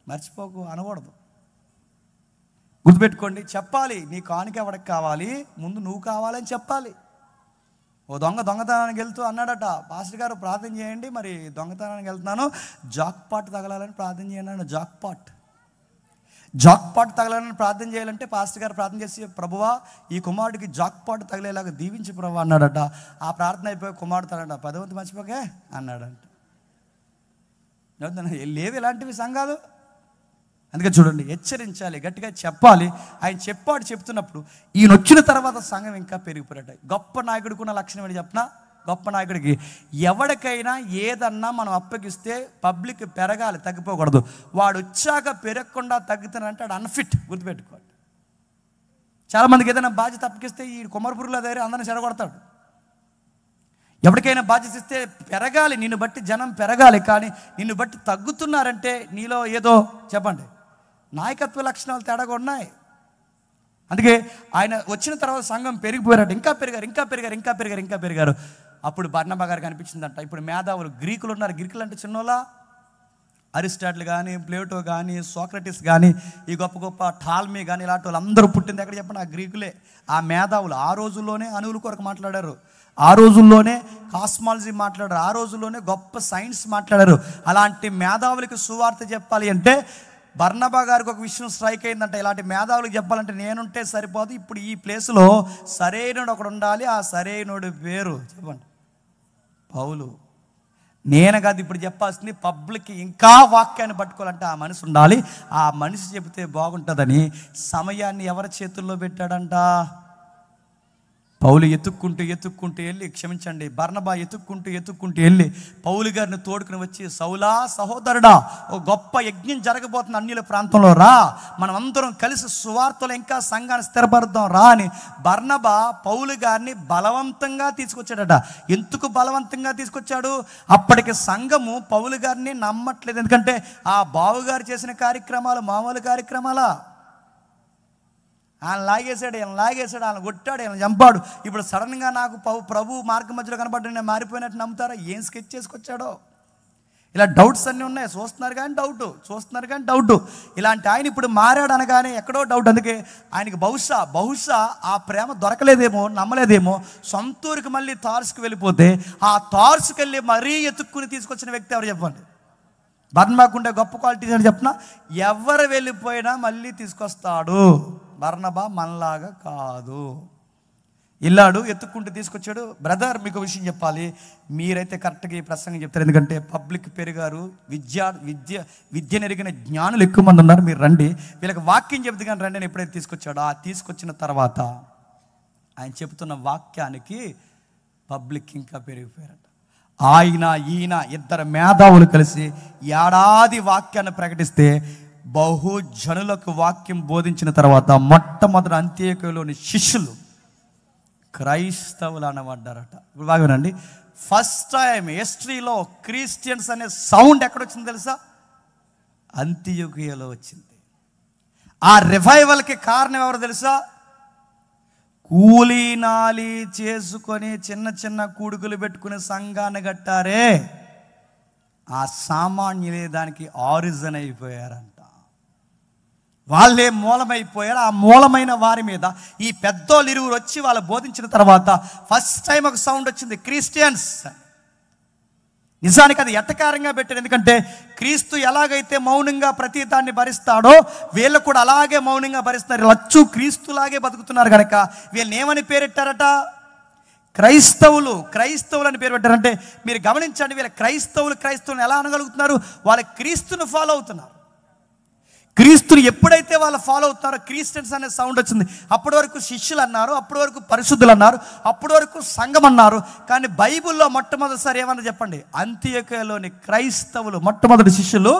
మర్చిపోకు అనకూడదు. గుర్తుపెట్టుకోండి, చెప్పాలి. నీ కానుక ఎవరికి కావాలి, ముందు నువ్వు కావాలని చెప్పాలి. ఓ దొంగతనానికి వెళ్తూ అన్నాడట, పాస్టర్ గారు ప్రార్థన చేయండి, మరి దొంగతనానికి వెళ్తున్నాను, జాక్ పాట్ తగలాలని ప్రార్థన చేయండి అన్నాడు. జాక్ పాట్ తగలాలని ప్రార్థన చేయాలంటే పాస్టర్ గారు ప్రార్థన చేసి, ప్రభువా ఈ కుమారుడికి జాక్ పాట్ తగిలేలాగా దీవించి ప్రభు అన్నాడట. ఆ ప్రార్థన అయిపోయి కుమారుడు తగలట, 10వ వంతు మర్చిపోకే అన్నాడంట. లేవు ఇలాంటివి సంఘాలు. అందుకే చూడండి, హెచ్చరించాలి, గట్టిగా చెప్పాలి. ఆయన చెప్తున్నప్పుడు ఈయన వచ్చిన తర్వాత సంఘం ఇంకా పెరిగిపోయాట. గొప్ప నాయకుడికి ఉన్న లక్షణం ఏంటి చెప్పినా, గొప్ప నాయకుడికి ఎవరికైనా ఏదన్నా మనం అప్పగిస్తే పబ్లిక్ పెరగాలి, తగ్గిపోకూడదు. వాడు వచ్చాక పెరగకుండా తగ్గుతానంటే వాడు అన్ఫిట్. గుర్తుపెట్టుకోండి. చాలామందికి ఏదైనా బాధ్యత అప్పగిస్తే ఈ కుమ్మరిపురుగుల దగ్గర అందరిని చెడగొడతాడు. ఎవరికైనా బాధ్యత ఇస్తే పెరగాలి, నిన్ను బట్టి జనం పెరగాలి. కానీ నిన్ను బట్టి తగ్గుతున్నారంటే నీలో ఏదో చెప్పండి నాయకత్వ లక్షణాలు తేడాగా ఉన్నాయి. అందుకే ఆయన వచ్చిన తర్వాత సంఘం పెరిగిపోయారట. ఇంకా పెరిగారు. అప్పుడు బర్నబా గారికి అనిపించిందంట, ఇప్పుడు మేధావులు గ్రీకులు ఉన్నారు. గ్రీకులు అంటే చిన్నోళ్ళ, అరిస్టాటిల్ కానీ, ప్లేటో కానీ, సోక్రటిస్ కానీ, ఈ గొప్ప టాల్మీ కానీ, ఇలాంటి వాళ్ళు అందరూ పుట్టింది ఎక్కడ చెప్పండి, ఆ గ్రీకులే. ఆ మేధావులు ఆ రోజుల్లోనే అణువుల కొరకు మాట్లాడారు, ఆ రోజుల్లోనే కాస్మాలజీ మాట్లాడారు, ఆ రోజుల్లోనే గొప్ప సైన్స్ మాట్లాడారు. అలాంటి మేధావులకి సువార్త చెప్పాలి అంటే బర్నబా గారికి ఒక విషయం స్ట్రైక్ అయిందంట. ఇలాంటి మేధావులకు చెప్పాలంటే నేనుంటే సరిపోదు, ఇప్పుడు ఈ ప్లేస్లో సరైనడు ఒకడు ఉండాలి. ఆ సరైనడు పేరు చెప్పండి, పౌలు. నేను కాదు ఇప్పుడు చెప్పాల్సింది, పబ్లిక్ ఇంకా వాక్యాన్ని పట్టుకోవాలంటే ఆ మనిషి ఉండాలి. ఆ మనిషి చెబితే బాగుంటుందని సమయాన్ని ఎవరి చేతుల్లో పెట్టాడంట? పౌలు ఎత్తుక్కుంటూ వెళ్ళి, క్షమించండి, బర్నబా ఎత్తుక్కుంటూ వెళ్ళి పౌలు గారిని తోడుకుని వచ్చి, సౌలా సహోదరుడా, ఓ గొప్ప యజ్ఞం జరగబోతుంది అన్యుల ప్రాంతంలో, రా, మనం అందరం కలిసి సువార్తలో ఇంకా సంఘాన్ని స్థిరపరుద్దాం రా అని బర్నబా పౌలు గారిని బలవంతంగా తీసుకొచ్చాడట. ఎందుకు బలవంతంగా తీసుకొచ్చాడు? అప్పటికి సంఘము పౌలు గారిని నమ్మట్లేదు. ఎందుకంటే ఆ బావుగారు చేసిన కార్యక్రమాలు మామూలు కార్యక్రమాలా? ఆయన లాగేశాడు, ఆయన కొట్టాడు, ఆయన చంపాడు. ఇప్పుడు సడన్గా నాకు ప్రభు మార్గం మధ్యలో కనపడ్డా నేను మారిపోయినట్టు నమ్ముతారా? ఏం స్కెచ్ చేసుకొచ్చాడో. ఇలా డౌట్స్ అన్నీ ఉన్నాయి. చూస్తున్నారు కానీ డౌట్. ఇలాంటి ఆయన ఇప్పుడు మారాడు అనగానే ఎక్కడో డౌట్. అందుకే ఆయనకి బహుశా ఆ ప్రేమ దొరకలేదేమో, నమ్మలేదేమో. సొంతూరికి మళ్ళీ తార్సుకు వెళ్ళిపోతే ఆ తార్సుకు వెళ్ళి మరీ ఎత్తుక్కుని తీసుకొచ్చిన వ్యక్తి ఎవరు చెప్పండి? బర్నబాకుండే గొప్ప క్వాలిటీస్ అని చెప్పిన, ఎవరు వెళ్ళిపోయినా మళ్ళీ తీసుకొస్తాడు. బర్నబా మనలాగా కాదు. ఇల్లాడు ఎత్తుక్కుంటూ తీసుకొచ్చాడు. బ్రదర్, మీకు విషయం చెప్పాలి, మీరైతే కరెక్ట్గా ఈ ప్రసంగం చెప్తారు. ఎందుకంటే పబ్లిక్ పెరిగారు, విద్య నెరిగిన జ్ఞానులు ఎక్కువ మంది ఉన్నారు. మీరు రండి, వీళ్ళకి వాక్యం చెప్తే కానీ రండి అని ఎప్పుడైతే తీసుకొచ్చాడో, ఆ తీసుకొచ్చిన తర్వాత ఆయన చెబుతున్న వాక్యానికి పబ్లిక్ ఇంకా పెరిగిపోయారట. ఈయన ఇద్దరు మేధావులు కలిసి ఏడాది వాక్యాన్ని ప్రకటిస్తే బహుజనులకు వాక్యం బోధించిన తర్వాత మొట్టమొదటి అంత్యోక్యలోని శిష్యులు క్రైస్తవులు అనబడ్డారట. ఇప్పుడు బాగానండి, ఫస్ట్ టైం హిస్టరీలో క్రిస్టియన్స్ అనే సౌండ్ ఎక్కడొచ్చింది తెలుసా? అంత్యోకియలో వచ్చింది. ఆ రివైవల్కి కారణం ఎవరు తెలుసా? కూలీనాలి చేసుకొని చిన్న చిన్న కూడుకులు పెట్టుకునే సంఘాన్ని కట్టారే, ఆ సామాన్యులే దానికి ఆరిజిన్ అయిపోయారంట. వాళ్ళే మూలమైపోయారు. ఆ మూలమైన వారి మీద ఈ పెద్దోళ్ళు ఇరువురు వచ్చి వాళ్ళు బోధించిన తర్వాత ఫస్ట్ టైం ఒక సౌండ్ వచ్చింది, క్రిస్టియన్స్. నిజానికి అది ఎట్టకారంగా పెట్టారు. ఎందుకంటే క్రీస్తు ఎలాగైతే మౌనంగా ప్రతి దాన్ని భరిస్తాడో వీళ్ళు కూడా అలాగే మౌనంగా భరిస్తున్నారు. లచ్చు క్రీస్తులాగే బతుకుతున్నారు కనుక వీళ్ళని ఏమని పేరెట్టారట? క్రైస్తవులు అని పేరు పెట్టారంటే మీరు గమనించండి, వీళ్ళ క్రైస్తవులను ఎలా అనగలుగుతున్నారు? వాళ్ళ క్రీస్తును ఫాలో అవుతున్నారు. క్రీస్తుని ఎప్పుడైతే వాళ్ళు ఫాలో అవుతున్నారో క్రిస్టియన్స్ అనే సౌండ్ వచ్చింది. అప్పటి వరకు శిష్యులు అన్నారు, అప్పటి వరకు పరిశుద్ధులు అన్నారు, అప్పటి వరకు సంఘం అన్నారు. కానీ బైబిల్లో మొట్టమొదటిసారి ఏమన్నా చెప్పండి? అంత్యోకియలోని క్రైస్తవులు, మొట్టమొదటి శిష్యులు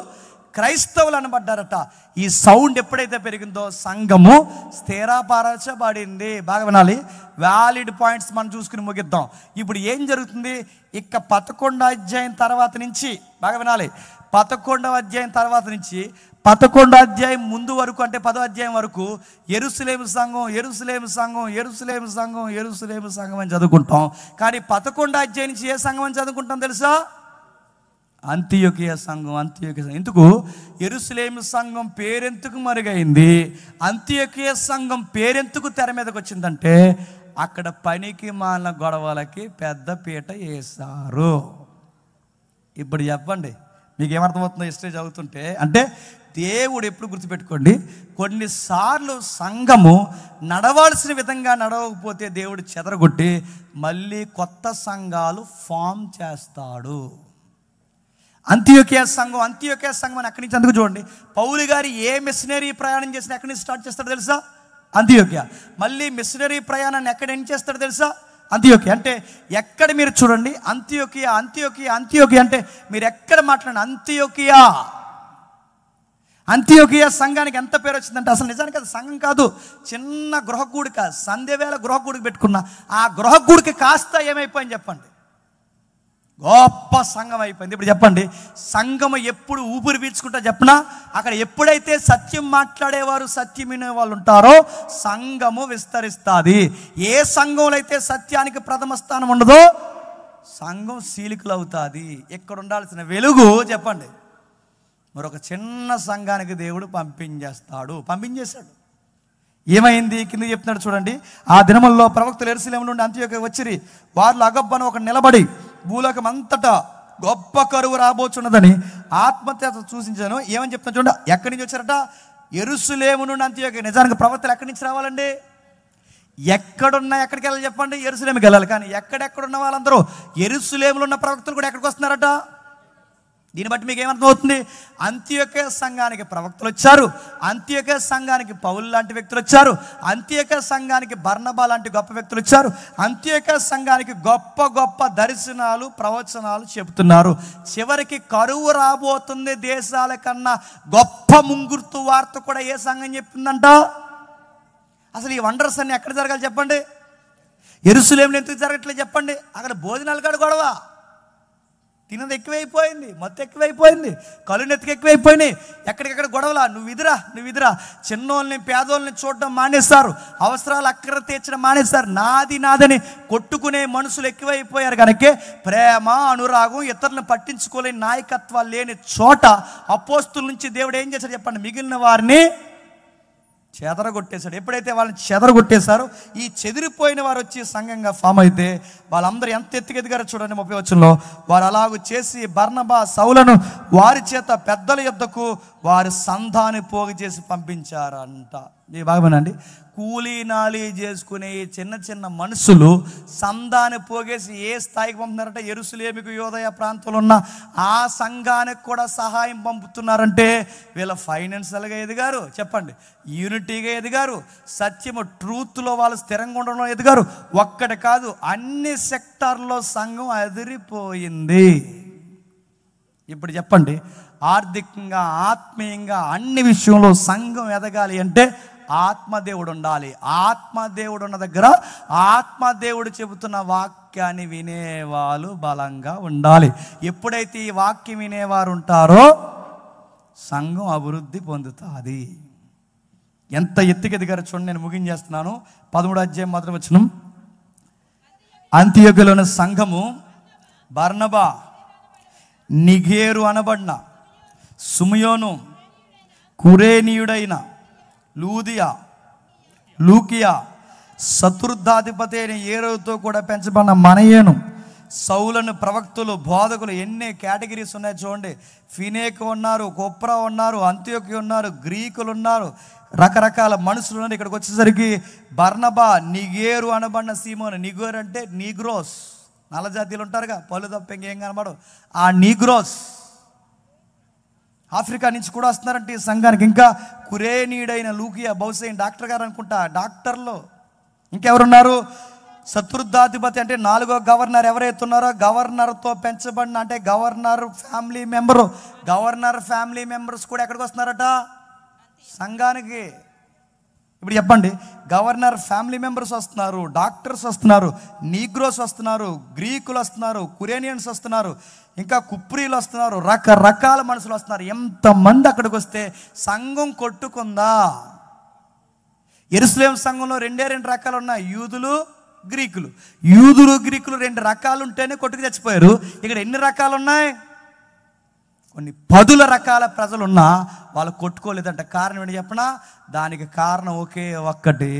క్రైస్తవులు అనబడ్డారట. ఈ సౌండ్ ఎప్పుడైతే పెరిగిందో సంఘము స్థిరపరచబడింది. బాగా వినాలి, వ్యాలిడ్ పాయింట్స్ మనం చూసుకుని ముగిద్దాం. ఇప్పుడు ఏం జరుగుతుంది? ఇక 11వ అధ్యాయం తర్వాత నుంచి, బాగా వినాలి, 11వ అధ్యాయం తర్వాత నుంచి 11వ అధ్యాయం ముందు వరకు, అంటే 10వ అధ్యాయం వరకు యెరూషలేము సంఘం అని చదువుకుంటాం. కానీ 11వ అధ్యాయం నుంచి ఏ సంఘం అని చదువుకుంటాం తెలుసా? అంతియోకియ సంఘం. ఎందుకు? యెరూషలేము సంఘం పేరెందుకు మరుగైంది, అంతియోకియ సంఘం పేరెందుకు తెర మీదకి వచ్చిందంటే అక్కడ పనికి మాలిన గొడవలకి పెద్ద పీట వేశారు. ఇప్పుడు చెప్పండి, మీకు ఏమర్థమవుతుందో హిస్టరీ చదువుతుంటే? అంటే దేవుడు ఎప్పుడు గుర్తుపెట్టుకోండి, కొన్నిసార్లు సంఘము నడవాల్సిన విధంగా నడవకపోతే దేవుడు చెదరగొట్టి మళ్ళీ కొత్త సంఘాలు ఫామ్ చేస్తాడు. అంత్యోకియ సంఘం అని అక్కడి నుంచి, అందుకు చూడండి, పౌలు గారు ఏ మిషనరీ ప్రయాణం చేసినా ఎక్కడి నుంచి స్టార్ట్ చేస్తాడో తెలుసా? అంత్యోకియ. మళ్ళీ మిషనరీ ప్రయాణాన్ని ఎక్కడ ఎండ్ చేస్తాడో తెలుసా? అంత్యోకియ. అంటే ఎక్కడ మీరు చూడండి, అంత్యోకియ అంటే మీరు ఎక్కడ మాట్లాడండి, అంత్యోకియ సంఘానికి ఎంత పేరు వచ్చిందంటే అసలు నిజానికి అది సంఘం కాదు, చిన్న గృహకూడిక. సంధ్యవేళ గృహకూడిక పెట్టుకున్న ఆ గృహకూడికి కాస్త ఏమైపోయింది చెప్పండి? గొప్ప సంఘం అయిపోయింది. ఇప్పుడు చెప్పండి, సంఘము ఎప్పుడు ఊపిరి పీల్చుకుంటా చెప్పినా అక్కడ ఎప్పుడైతే సత్యం మాట్లాడేవారు, సత్యం వినే వాళ్ళు ఉంటారో సంఘము విస్తరిస్తుంది. ఏ సంఘంలో అయితే సత్యానికి ప్రథమ స్థానం ఉండదో సంఘం సీలికలు అవుతుంది. ఇక్కడ ఉండాల్సిన వెలుగు చెప్పండి మరొక చిన్న సంఘానికి దేవుడు పంపించేశాడు. ఏమైంది? కింద చెప్తున్నాడు చూడండి. ఆ దినముల్లో ప్రవక్తలు యెరూషలేము నుండి అంత్యోకియ వచ్చిరి. వారిలో అగబ్బను ఒక నిలబడి భూలోకం అంతటా గొప్ప కరువు రాబోచున్నదని ఆత్మహత్య సూచించాను. ఏమని చెప్తాను చూడండి. ఎక్కడి నుంచి వచ్చారట? యెరూషలేము నుండి అంత్యోకియ. నిజానికి ప్రవక్తలు ఎక్కడి నుంచి రావాలండి? ఎక్కడికి వెళ్ళాలి చెప్పండి? యెరూషలేముకి వెళ్ళాలి. కానీ ఎక్కడెక్కడున్న వాళ్ళందరూ, యెరూషలేములో ఉన్న ప్రవక్తలు కూడా ఎక్కడికి వస్తున్నారట? దీన్ని బట్టి మీకు ఏమర్థం అవుతుంది? అంత్యోకియ సంఘానికి ప్రవక్తలు వచ్చారు, అంత్యోకియ సంఘానికి పౌలు లాంటి వ్యక్తులు వచ్చారు, అంత్యోకియ సంఘానికి బర్నబా లాంటి గొప్ప వ్యక్తులు వచ్చారు, అంత్యోకియ సంఘానికి గొప్ప గొప్ప దర్శనాలు, ప్రవచనాలు చెబుతున్నారు. చివరికి కరువు రాబోతుంది దేశాల కన్నా గొప్ప ముంగుర్తు వార్త కూడా ఏ సంఘం చెప్తుందంట? అసలు ఈ వండర్స్ అన్ని ఎక్కడ జరగాలి చెప్పండి? యెరూషలేములో ఎందుకు జరగట్లేదు చెప్పండి? అక్కడ భోజనాలు కాడ గొడవ. తినది ఎక్కువైపోయింది, మొత్తం ఎక్కువైపోయింది, కళ్ళు నెత్తికి ఎక్కువైపోయినాయి. ఎక్కడికెక్కడ గొడవలా, నువ్వు ఇదిరా. చిన్నోళ్ళని పేదోళ్ళని చూడడం మానేస్తారు, అవసరాలు అక్కర తీర్చడం మానేస్తారు. నాదని కొట్టుకునే మనుషులు ఎక్కువైపోయారు కనుక ప్రేమ, అనురాగం, ఇతరులను పట్టించుకోలేని నాయకత్వాలు లేని చోట అపోస్తుల నుంచి దేవుడు ఏం చేశాడు చెప్పండి? మిగిలిన వారిని చెదరగొట్టేశాడు. ఎప్పుడైతే వాళ్ళని చెదరగొట్టేశారో ఈ చెదిరిపోయిన వారు వచ్చి సంఘంగా ఫామ్ అయితే వాళ్ళందరూ ఎంత ఎత్తుకెదిగారో చూడండి 30 వచనంలో. వారు అలాగూ చేసి బర్నబా, సౌలను వారి చేత పెద్దల యొద్దకు వారి సంధాన్ని పోగు చేసి పంపించారంట. ఈ భాగమేనండి. కూలీ నాలి చేసుకునే ఈ చిన్న మనుషులు సంధాన్ని పోగేసి ఏ స్థాయికి పంపుతున్నారంటే యెరూషలేముకు యూదయ ప్రాంతంలో ఉన్న ఆ సంఘానికి కూడా సహాయం పంపుతున్నారంటే వీళ్ళ ఫైనాన్షియల్గా ఎదిగారు, చెప్పండి, యూనిటీగా ఎదిగారు, సత్యము ట్రూత్లో వాళ్ళు స్థిరంగా ఉండడంలో ఎదిగారు. ఒక్కటి కాదు, అన్ని సెక్టార్లో సంఘం అదిరిపోయింది. ఇప్పుడు చెప్పండి, ఆర్థికంగా, ఆత్మీయంగా అన్ని విషయంలో సంఘం ఎదగాలి అంటే ఆత్మదేవుడు ఉండాలి. ఆత్మదేవుడు ఉన్న దగ్గర ఆత్మదేవుడు చెబుతున్న వాక్యాన్ని వినేవాళ్ళు బలంగా ఉండాలి. ఎప్పుడైతే ఈ వాక్యం వినేవారు ఉంటారో సంఘం అభివృద్ధి పొందుతుంది. ఎంత ఎత్తుకెదిగారో చూడండి. నేను ముగించేస్తున్నాను. 13వ అధ్యాయం 1వ వచనం. అంతియోకులోని సంఘము బర్నబా, నిగేరు అనబడిన సుమయోను, కురేనీయుడైన లూకియా, శత్రుద్ధాధిపతి అయిన ఏరోతో కూడా పెంచబడిన మనయేను, సౌలను, ప్రవక్తలు, బోధకులు, ఎన్ని కేటగిరీస్ ఉన్నాయి చూడండి. ఫినేక్ ఉన్నారు, కొప్రా ఉన్నారు, అంత్యోకి ఉన్నారు, గ్రీకులు ఉన్నారు, రకరకాల మనుషులు ఉన్నారు. ఇక్కడికి వచ్చేసరికి బర్నబా, నిగేరు అనబడిన సీమోను. నిగేరు అంటే నీగ్రోస్, నల్ల జాతీయులు ఉంటారుగా, పళ్ళు తప్ప ఇంకేం కనబడవు, ఆ నీగ్రోస్ ఆఫ్రికా నుంచి కూడా వస్తున్నారంటే ఈ సంఘానికి. ఇంకా కురేనీయుడైన లూకియా, బహుశా డాక్టర్ గారు అనుకుంటా, డాక్టర్లు. ఇంకెవరున్నారు? శత్రుద్ధాధిపతి అంటే 4వ గవర్నర్ ఎవరైతే ఉన్నారో గవర్నర్తో పెంచబడిన, అంటే గవర్నర్ ఫ్యామిలీ మెంబర్స్ కూడా ఎక్కడికి వస్తున్నారట? సంఘానికి. ఇప్పుడు చెప్పండి, గవర్నర్ ఫ్యామిలీ మెంబర్స్ వస్తున్నారు, డాక్టర్స్ వస్తున్నారు, నీగ్రోస్ వస్తున్నారు, గ్రీకులు వస్తున్నారు, కురేనియన్స్ వస్తున్నారు, ఇంకా కుప్రీలు వస్తున్నారు, రకరకాల మనుషులు వస్తున్నారు. ఎంతమంది అక్కడికి వస్తే సంఘం కొట్టుకుందా? యెరూషలేము సంఘంలో 2 రకాలు ఉన్నాయి, యూదులు, గ్రీకులు. 2 రకాలు ఉంటేనే కొట్టుకు చచ్చిపోయారు. ఇక్కడ ఎన్ని రకాలు ఉన్నాయి? కొన్ని 10 రకాల ప్రజలున్నా వాళ్ళు కొట్టుకోలేదంట. కారణం ఏంటి చెప్పనా? దానికి కారణం ఒకే ఒక్కటి.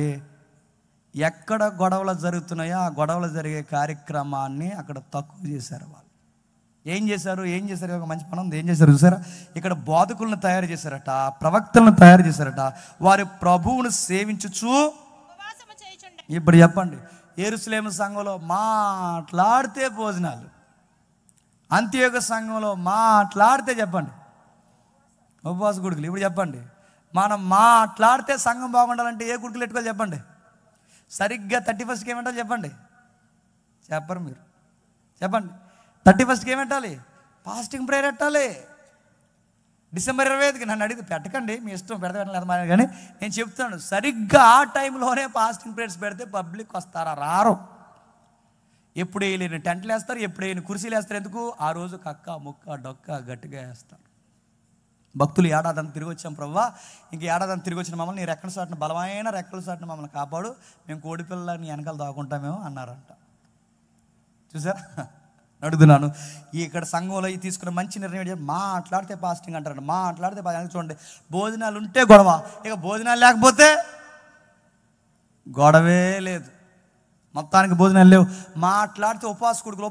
ఎక్కడ గొడవలు జరుగుతున్నాయో ఆ గొడవలు జరిగే కార్యక్రమాన్ని అక్కడ తక్కువ చేశారు. వాళ్ళు ఏం చేశారు? ఒక మంచి పని ఉంది. ఏం చేశారు చూసారా? ఇక్కడ బోధకులను తయారు చేశారట, ప్రవక్తలను తయారు చేశారట. వారి ప్రభువును సేవించుచు. ఇప్పుడు చెప్పండి, యెరూషలేము సంఘంలో మాట్లాడితే భోజనాలు, అంత్యోక సంఘంలో మాట్లాడితే చెప్పండి ఉపవాస గుడుకులు. ఇప్పుడు చెప్పండి, మనం మాట్లాడితే సంఘం బాగుండాలంటే ఏ గుడుకులు పెట్టుకోవాలి చెప్పండి? సరిగ్గా 31st ఏమంటారు చెప్పండి? చెప్పరు మీరు. చెప్పండి, 31st ఏమంటాలి? ఫాస్టింగ్ ప్రేయర్ పెట్టాలి. డిసెంబర్ 25కి నన్ను అడిగితే పెట్టకండి, మీ ఇష్టం, పెట్టలేదు కానీ నేను చెప్తాను, సరిగ్గా ఆ టైంలోనే ఫాస్టింగ్ ప్రేయర్స్ పెడితే పబ్లిక్ వస్తారా? రారు. ఎప్పుడు వేయలేని టెంట్లు వేస్తారు, ఎప్పుడు వేయని కుర్చీలు వేస్తారు. ఎందుకు? ఆ రోజు కక్క ముక్క డొక్క గట్టిగా వేస్తారు. భక్తులు ఏడాది తిరిగి వచ్చాం ప్రభువా, ఇంక ఏడాది తిరిగి వచ్చిన మమ్మల్ని నీ రెక్కల చాటున, బలమైన రెక్కల చాటున మమ్మల్ని కాపాడు, మేము కోడిపిల్ల నీ వెనకాల దాక్కుంటామేమో అన్నారంట. చూసారా? అడుగుతున్నాను, ఇక్కడ సంఘంలో ఈ తీసుకున్న మంచి నిర్ణయం మాట్లాడితే ఫాస్టింగ్ అంటారండి. మాట్లాడితే చూడండి, భోజనాలు ఉంటే గొడవ, ఇక భోజనాలు లేకపోతే గొడవే లేదు. మొత్తానికి భోజనాలు లేవు, మాట్లాడితే ఉపవాస కొడుకులు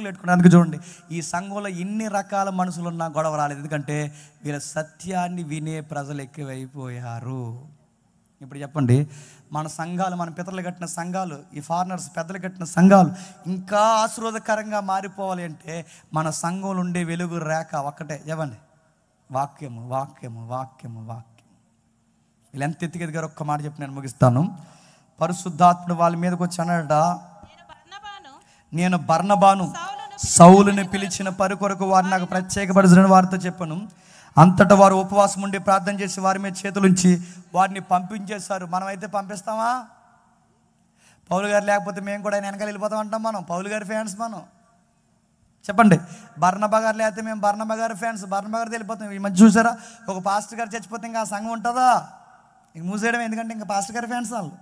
పెట్టుకున్నారు. అందుకే చూడండి, ఈ సంఘంలో ఇన్ని రకాల మనుషులు ఉన్నా గొడవ రాలేదు. ఎందుకంటే వీళ్ళ సత్యాన్ని వినే ప్రజలు ఎక్కువైపోయారు. ఇప్పుడు చెప్పండి, మన సంఘాలు, మన పితరులు కట్టిన సంఘాలు, ఈ ఫారినర్స్ పెద్దలు కట్టిన సంఘాలు ఇంకా ఆశీర్వాదకరంగా మారిపోవాలి అంటే మన సంఘంలో ఉండే వెలుగు రేఖ ఒక్కటే చెప్పండి, వాక్యము. వీళ్ళు ఎంత ఎత్తుకెదిగారు? ఒక్క మాట చెప్పి నేను ముగిస్తాను. పరిశుద్ధాత్ముడు వాళ్ళ మీదకి వచ్చి అన్నాడట, నేను బర్నబాను, సౌలుని పిలిచిన పని కొరకు వారు నాకు ప్రత్యేకపరచిన వారితో చెప్పాను. అంతటా వారు ఉపవాసం ఉండి ప్రార్థన చేసి వారి మీద చేతులుంచి వారిని పంపించేశారు. మనమైతే పంపిస్తామా? పౌలు గారు లేకపోతే మేము కూడా ఆయన వెనకాల వెళ్ళిపోతాం అంటాం. మనం పౌలు గారి ఫ్యాన్స్. మనం చెప్పండి. బర్నబా గారు లేకపోతే మేము బర్నబా గారు ఫ్యాన్స్, బర్నబా గారు వెళ్ళిపోతాం. ఈ మధ్య చూసారా, ఒక పాస్టర్ గారు చచ్చిపోతే ఇంకా ఆ సంఘం ఉంటుందా? ఇంక మూసేయడం. ఎందుకంటే ఇంకా పాస్టర్ గారి ఫ్యాన్స్ వాళ్ళు.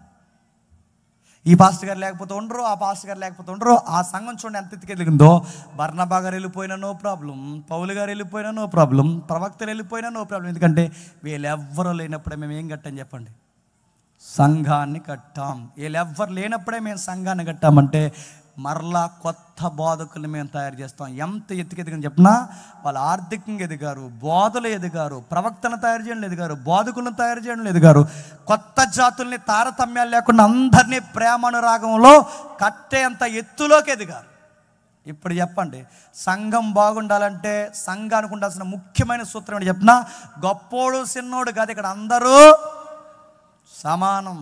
ఈ పాస్టర్ గారు లేకపోతే ఉండరు, ఆ పాస్టర్ గారు లేకపోతే ఉండరు. ఆ సంఘం చూడండి ఎంత ఎత్తుకెదిగిందో. బర్నబా గారు వెళ్ళిపోయినా నో ప్రాబ్లం, పౌలు గారు వెళ్ళిపోయినా నో ప్రాబ్లం, ప్రవక్తలు వెళ్ళిపోయినా నో ప్రాబ్లం. ఎందుకంటే వీళ్ళెవ్వరూ లేనప్పుడే మేము ఏం కట్టాం చెప్పండి? సంఘాన్ని కట్టాం. వీళ్ళెవ్వరు లేనప్పుడే మేము సంఘాన్ని కట్టామంటే మరలా కొత్త బోధకుల్ని మేము తయారు చేస్తాం. ఎంత ఎత్తుకెదిగని చెప్పినా వాళ్ళు ఆర్థికంగా ఎదిగారు, బోధలు ఎదిగారు, ప్రవక్తను తయారు చేయడం ఎదిగారు, బోధకులను తయారు చేయడం ఎదిగారు. కొత్త జాతుల్ని తారతమ్యాలు లేకుండా అందరినీ ప్రేమానురాగంలో కట్టేంత ఎత్తులోకి ఎదిగారు. ఇప్పుడు చెప్పండి, సంఘం బాగుండాలంటే సంఘానికి ఉండాల్సిన ముఖ్యమైన సూత్రం ఏంటి చెప్పినా, గొప్పోడు చిన్నోడు కాదు, ఇక్కడ అందరూ సమానం.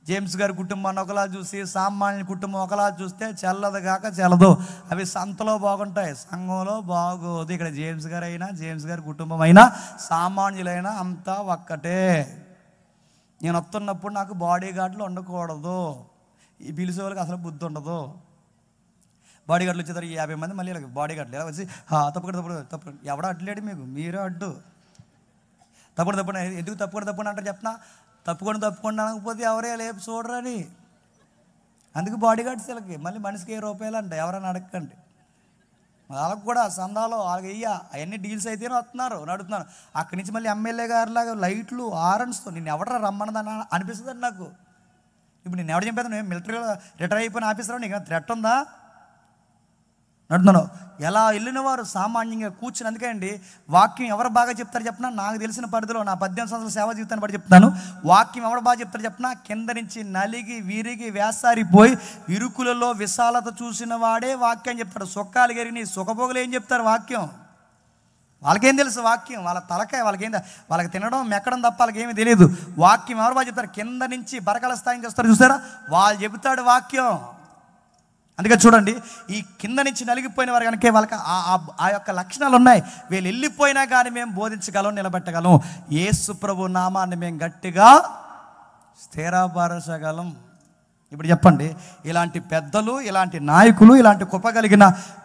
జేమ్స్ గారి కుటుంబాన్ని ఒకలా చూసి సామాన్య కుటుంబం ఒకలా చూస్తే చెల్లదు కాక చెల్లదు. అవి సంతలో బాగుంటాయి, సంఘంలో బాగోదు. ఇక్కడ జేమ్స్ గారు అయినా, జేమ్స్ గారి కుటుంబం అయినా, సామాన్యులైనా అంతా ఒక్కటే. నేను వస్తున్నప్పుడు నాకు బాడీ గార్డులు ఉండకూడదు. ఈ పిలిచే వాళ్ళకి అసలు బుద్ధి ఉండదు. బాడీ గార్డులు వచ్చేదారు 50 మంది, మళ్ళీ బాడీ గార్డులు ఎలా వచ్చి తప్పుడు ఎవడో అడ్డులేడు, మీకు మీరే అడ్డు. తప్పుడు ఎందుకు తప్పుకుండా అంటారు చెప్పినా, తప్పుకుండా అనకపోతే ఎవరే లేపు చూడరని. అందుకు బాడీ గార్డ్స్ వీళ్ళకి మళ్ళీ మనిషికి 10 రూపాయలు అంట. ఎవరైనా అడగకండి. వాళ్ళకు కూడా సందాలో వాళ్ళకి అవన్నీ డీల్స్ అయితేనే వస్తున్నారు, నడుతున్నారు. అక్కడి నుంచి మళ్ళీ ఎమ్మెల్యే గారిలాగా లైట్లు ఆరన్స్తో నిన్ను ఎవడరా రమ్మన్నదని అనిపిస్తుంది అండి నాకు. ఇప్పుడు నేను ఎవరు చెప్పేది, నువ్వు మిలిటరీలో రిటైర్ అయిపోయిన ఆఫీసర్, నీకు థ్రెట్ ఉందా? నడుతున్నాను. ఎలా వెళ్ళిన వారు సామాన్యంగా కూర్చుని. అందుకే అండి వాక్యం ఎవరు బాగా చెప్తారు చెప్పినా, నాకు తెలిసిన పరిధిలో నా 18 సంవత్సరాల సేవా జీవితాన్ని బట్టి చెప్తాను, వాక్యం ఎవరు బాగా చెప్తారు చెప్పినా, కింద నుంచి నలిగి విరిగి వేసారిపోయి ఇరుకులలో విశాలత చూసిన వాడే వాక్యం చెప్తాడు. సుఖాలు గెరిగి సుఖభోగులు ఏం చెప్తారు వాక్యం? వాళ్ళకేం తెలుసు వాక్యం? వాళ్ళ తలకాయ వాళ్ళకి తినడం మెక్కడం తప్ప వాళ్ళకేమీ తెలియదు. వాక్యం ఎవరు బాగా చెప్తారు? కింద నుంచి బరకల స్థాయికి వస్తారు చూసారా, వాళ్ళు చెబుతాడు వాక్యం. అందుకే చూడండి, ఈ కింద నుంచి నలిగిపోయిన వారు కనుక వాళ్ళకి ఆ యొక్క లక్షణాలు ఉన్నాయి. వీళ్ళు వెళ్ళిపోయినా కానీ మేము బోధించగలం, నిలబెట్టగలం. యేసు ప్రభు నామాన్ని మేము గట్టిగా స్థిరపరచగలం. ఇప్పుడు చెప్పండి, ఇలాంటి పెద్దలు, ఇలాంటి నాయకులు, ఇలాంటి కృప కలిగిన